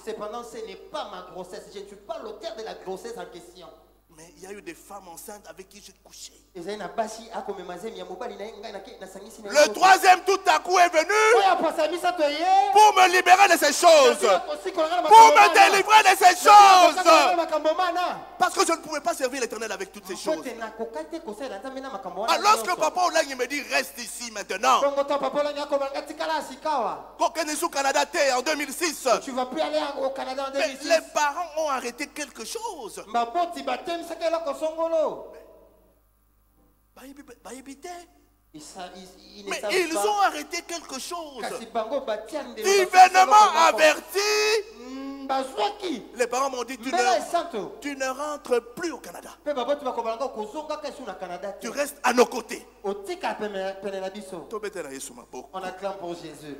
Cependant, ce n'est pas ma grossesse. Je ne suis pas l'auteur de la grossesse en question. Mais il y a eu des femmes enceintes avec qui j'ai couché. Le troisième tout à coup est venu pour me libérer de ces choses, pour me délivrer de ces choses. Parce que je ne pouvais pas servir l'Éternel avec toutes ces choses. Alors lorsque Papa Olang me dit reste ici maintenant, Canada en 2006, les parents ont arrêté quelque chose. Mais ils ont arrêté quelque chose. Divinement averti, les parents m'ont dit tu ne rentres plus au Canada. Tu restes à nos côtés. On acclame pour Jésus.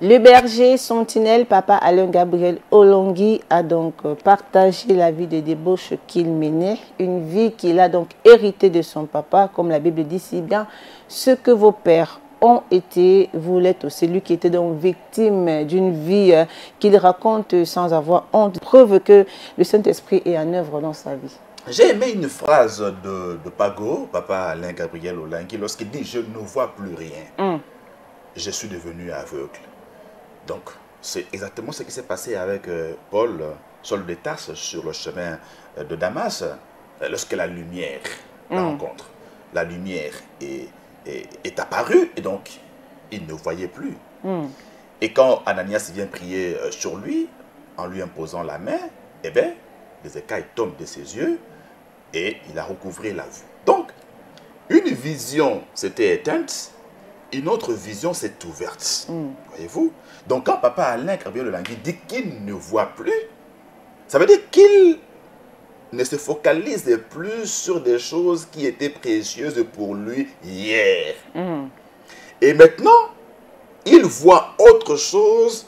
Le berger sentinelle, Papa Alain Gabriel Olongui, a donc partagé la vie de débauche qu'il menait, une vie qu'il a donc héritée de son papa, comme la Bible dit si bien, ce que vos pères ont été, vous l'êtes aussi, lui qui était donc victime d'une vie qu'il raconte sans avoir honte, preuve que le Saint-Esprit est en œuvre dans sa vie. J'ai aimé une phrase de Pago, Papa Alain Gabriel Olongui, lorsqu'il dit « Je ne vois plus rien, je suis devenu aveugle ». Donc, c'est exactement ce qui s'est passé avec Paul, Saul de Tarse, sur le chemin de Damas, lorsque la lumière la rencontre. La lumière est apparue et donc, il ne voyait plus. Et quand Ananias vient prier sur lui, en lui imposant la main, eh bien, les écailles tombent de ses yeux et il a recouvré la vue. Donc, une vision s'était éteinte, une autre vision s'est ouverte. Voyez-vous? Donc, quand Papa Alain Gabriel Olongui dit qu'il ne voit plus, ça veut dire qu'il ne se focalise plus sur des choses qui étaient précieuses pour lui hier. Et maintenant, il voit autre chose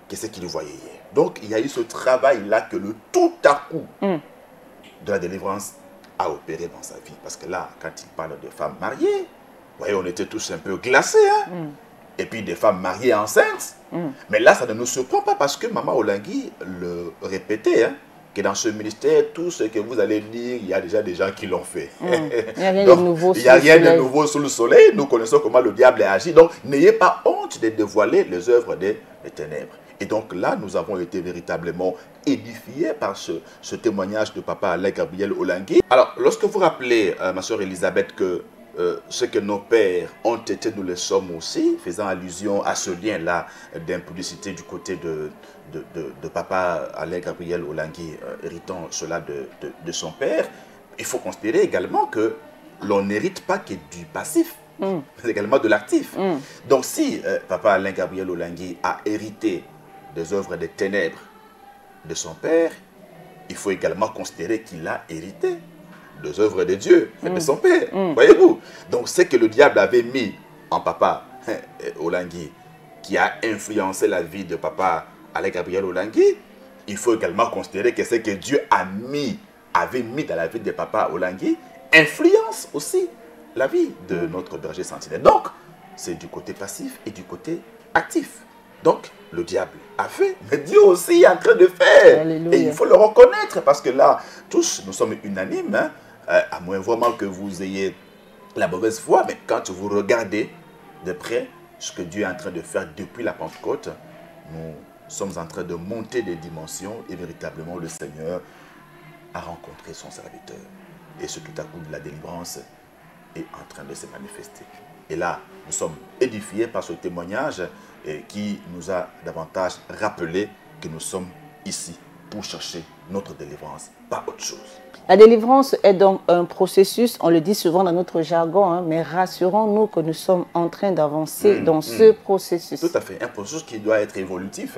que ce qu'il voyait hier. Donc, il y a eu ce travail-là que le tout à coup de la délivrance a opéré dans sa vie. Parce que là, quand il parle de femmes mariées, vous voyez, on était tous un peu glacés. Et puis des femmes mariées enceintes. Mais là, ça ne nous surprend pas parce que Maman Olongui le répétait, que dans ce ministère, tout ce que vous allez dire, il y a déjà des gens qui l'ont fait. Il n'y a rien de nouveau il n'y a rien de nouveau sous le soleil. Nous connaissons comment le diable agit. Donc, n'ayez pas honte de dévoiler les œuvres des ténèbres. Et donc là, nous avons été véritablement édifiés par ce témoignage de Papa Alain Gabriel Olongui. Alors, lorsque vous rappelez, ma soeur Elisabeth, que ce que nos pères ont été, nous le sommes aussi, faisant allusion à ce lien-là d'impudicité du côté de Papa Alain Gabriel Olongui, héritant cela de son père, il faut considérer également que l'on n'hérite pas que du passif, c'est également de l'actif. Donc si Papa Alain Gabriel Olongui a hérité des œuvres des ténèbres de son père, il faut également considérer qu'il a hérité des œuvres de Dieu, de son père. Voyez-vous? Donc, ce que le diable avait mis en Papa Olongui, qui a influencé la vie de Papa Alain Gabriel Olongui, il faut également considérer que ce que Dieu avait mis dans la vie de Papa Olongui, influence aussi la vie de notre berger sentinelle. Donc, c'est du côté passif et du côté actif. Donc, le diable a fait, mais Dieu aussi est en train de faire. Alléluia. Et il faut le reconnaître parce que là, tous, nous sommes unanimes, à moins vraiment que vous ayez la mauvaise foi, mais quand vous regardez de près ce que Dieu est en train de faire depuis la Pentecôte, nous sommes en train de monter des dimensions et véritablement le Seigneur a rencontré son serviteur. Et ce tout à coup de la délivrance est en train de se manifester. Et là, nous sommes édifiés par ce témoignage qui nous a davantage rappelé que nous sommes ici pour chercher notre délivrance, pas autre chose. La délivrance est donc un processus, on le dit souvent dans notre jargon, mais rassurons-nous que nous sommes en train d'avancer dans ce processus. Tout à fait, un processus qui doit être évolutif,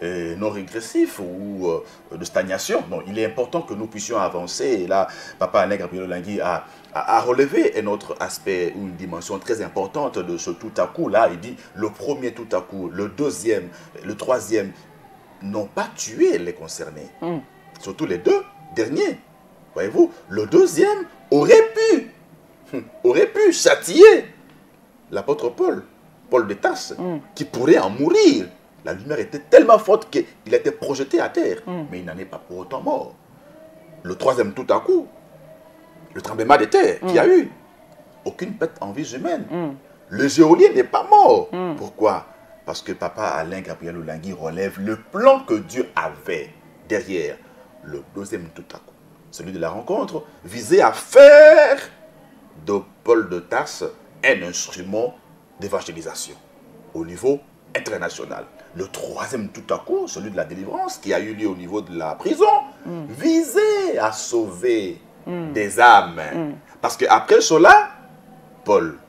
et non régressif ou de stagnation. Donc, il est important que nous puissions avancer. Et là, Papa Alain Gabriel Olongui a relevé un autre aspect, une dimension très importante de ce tout à coup. Là, il dit le premier tout à coup, le deuxième, le troisième n'ont pas tué les concernés. Surtout les deux derniers. Voyez-vous, le deuxième aurait pu châtier l'apôtre Paul de Tarse, qui pourrait en mourir. La lumière était tellement forte qu'il était projeté à terre, mais il n'en est pas pour autant mort. Le troisième tout à coup, le tremblement de terre qu'il y a eu, aucune perte en vie humaine. Le geôlier n'est pas mort. Pourquoi? Parce que Papa Alain Gabriel Olongui relève le plan que Dieu avait derrière le deuxième tout à coup. Celui de la rencontre, visait à faire de Paul de Tarse un instrument d'évangélisation au niveau international. Le troisième tout à coup, celui de la délivrance, qui a eu lieu au niveau de la prison, visait à sauver des âmes. Parce qu'après cela, Paul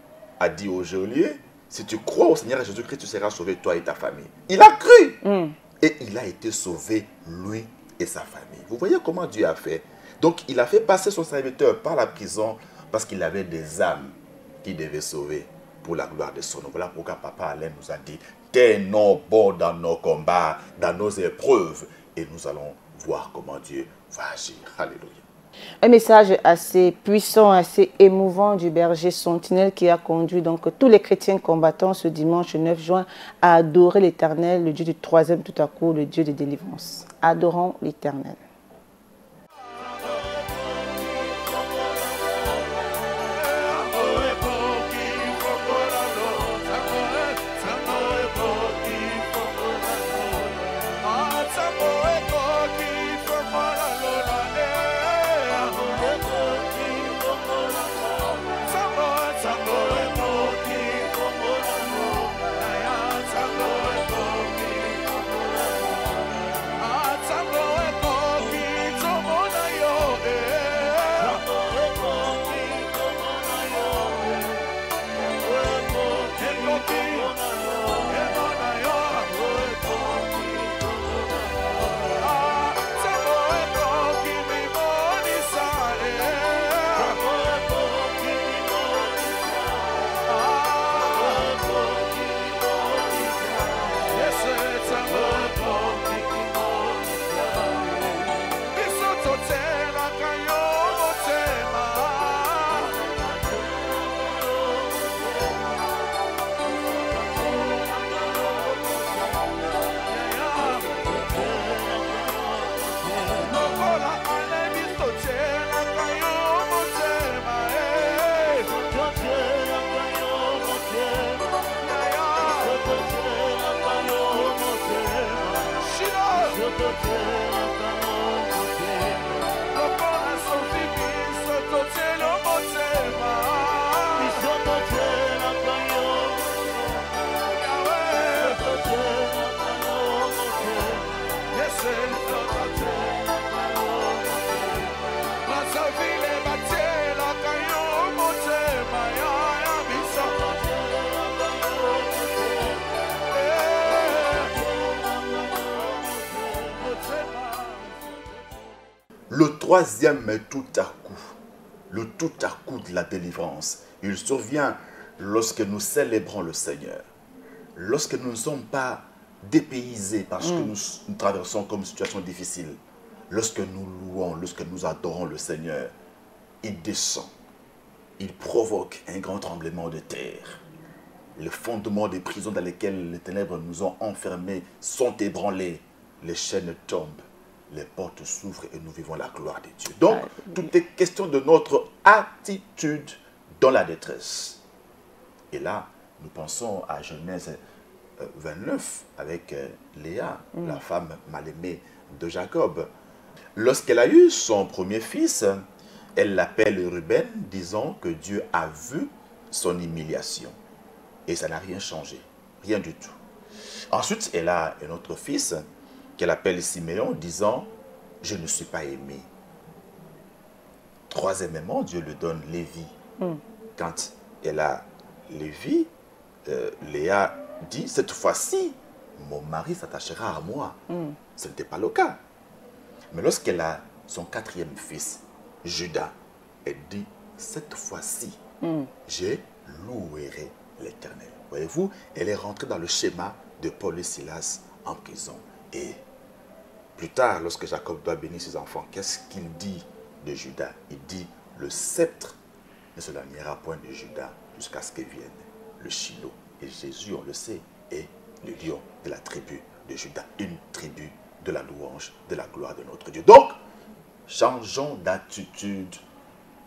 a dit au geôlier, si tu crois au Seigneur Jésus-Christ, tu seras sauvé, toi et ta famille. Il a cru. Et il a été sauvé, lui et sa famille. Vous voyez comment Dieu a fait. Donc, il a fait passer son serviteur par la prison parce qu'il avait des âmes qu'il devait sauver pour la gloire de son nom. Voilà pourquoi Papa Alain nous a dit, tenons bon dans nos combats, dans nos épreuves, et nous allons voir comment Dieu va agir. Alléluia. Un message assez puissant, assez émouvant du berger sentinelle qui a conduit donc tous les chrétiens combattants ce dimanche 9 juin à adorer l'Éternel, le Dieu du troisième tout à coup, le Dieu de délivrance. Adorons l'Éternel. Le troisième tout à coup, le tout à coup de la délivrance, il survient lorsque nous célébrons le Seigneur, lorsque nous ne sommes pas dépaysés parce que nous traversons comme situation difficile, lorsque nous louons, lorsque nous adorons le Seigneur, il descend, il provoque un grand tremblement de terre. Les fondements des prisons dans lesquelles les ténèbres nous ont enfermés sont ébranlés, les chaînes tombent. Les portes s'ouvrent et nous vivons la gloire de Dieu. Donc, tout est question de notre attitude dans la détresse. Et là, nous pensons à Genèse 29 avec Léa, la femme mal-aimée de Jacob. Lorsqu'elle a eu son premier fils, elle l'appelle Ruben, disant que Dieu a vu son humiliation. Et ça n'a rien changé, rien du tout. Ensuite, elle a un autre fils qu'elle appelle Siméon, disant « Je ne suis pas aimé ». Troisièmement, Dieu lui donne Lévi. Quand elle a Lévi, Léa dit « Cette fois-ci, mon mari s'attachera à moi ». Ce n'était pas le cas. Mais lorsqu'elle a son quatrième fils, Judas, elle dit « Cette fois-ci, je louerai l'Éternel ». Voyez-vous, elle est rentrée dans le schéma de Paul et Silas en prison. Et plus tard, lorsque Jacob doit bénir ses enfants, qu'est-ce qu'il dit de Judas? Il dit, le sceptre ne se l'éloignera point de Judas jusqu'à ce que vienne le Shiloh. Et Jésus, on le sait, est le lion de la tribu de Judas, une tribu de la louange, de la gloire de notre Dieu. Donc, changeons d'attitude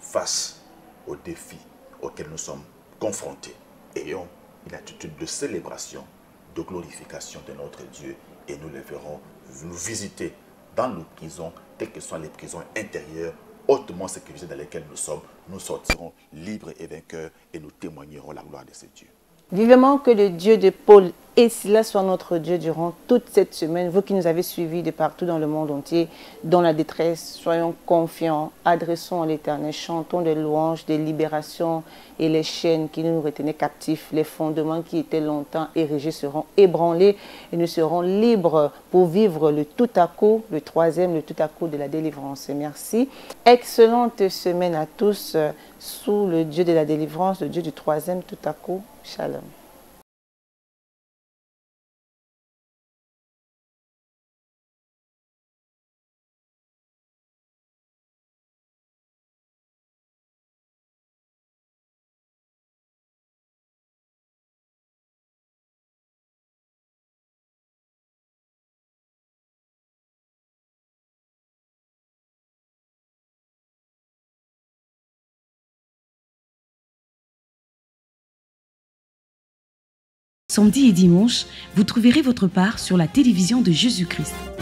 face aux défis auxquels nous sommes confrontés. Ayons une attitude de célébration, de glorification de notre Dieu, et nous les verrons nous visiter dans nos prisons, quelles que soient les prisons intérieures, hautement sécurisées dans lesquelles nous sommes. Nous sortirons libres et vainqueurs et nous témoignerons la gloire de ce Dieu. Vivement que le Dieu de Paul et Silas soit notre Dieu durant toute cette semaine. Vous qui nous avez suivis de partout dans le monde entier, dans la détresse, soyons confiants, adressons à l'Éternel, chantons des louanges, des libérations et les chaînes qui nous retenaient captifs, les fondements qui étaient longtemps érigés seront ébranlés et nous serons libres pour vivre le tout à coup, le troisième, le tout à coup de la délivrance. Et merci. Excellente semaine à tous sous le Dieu de la délivrance, le Dieu du troisième tout à coup. Shalom. samedi et dimanche, vous trouverez votre part sur la télévision de Jésus-Christ.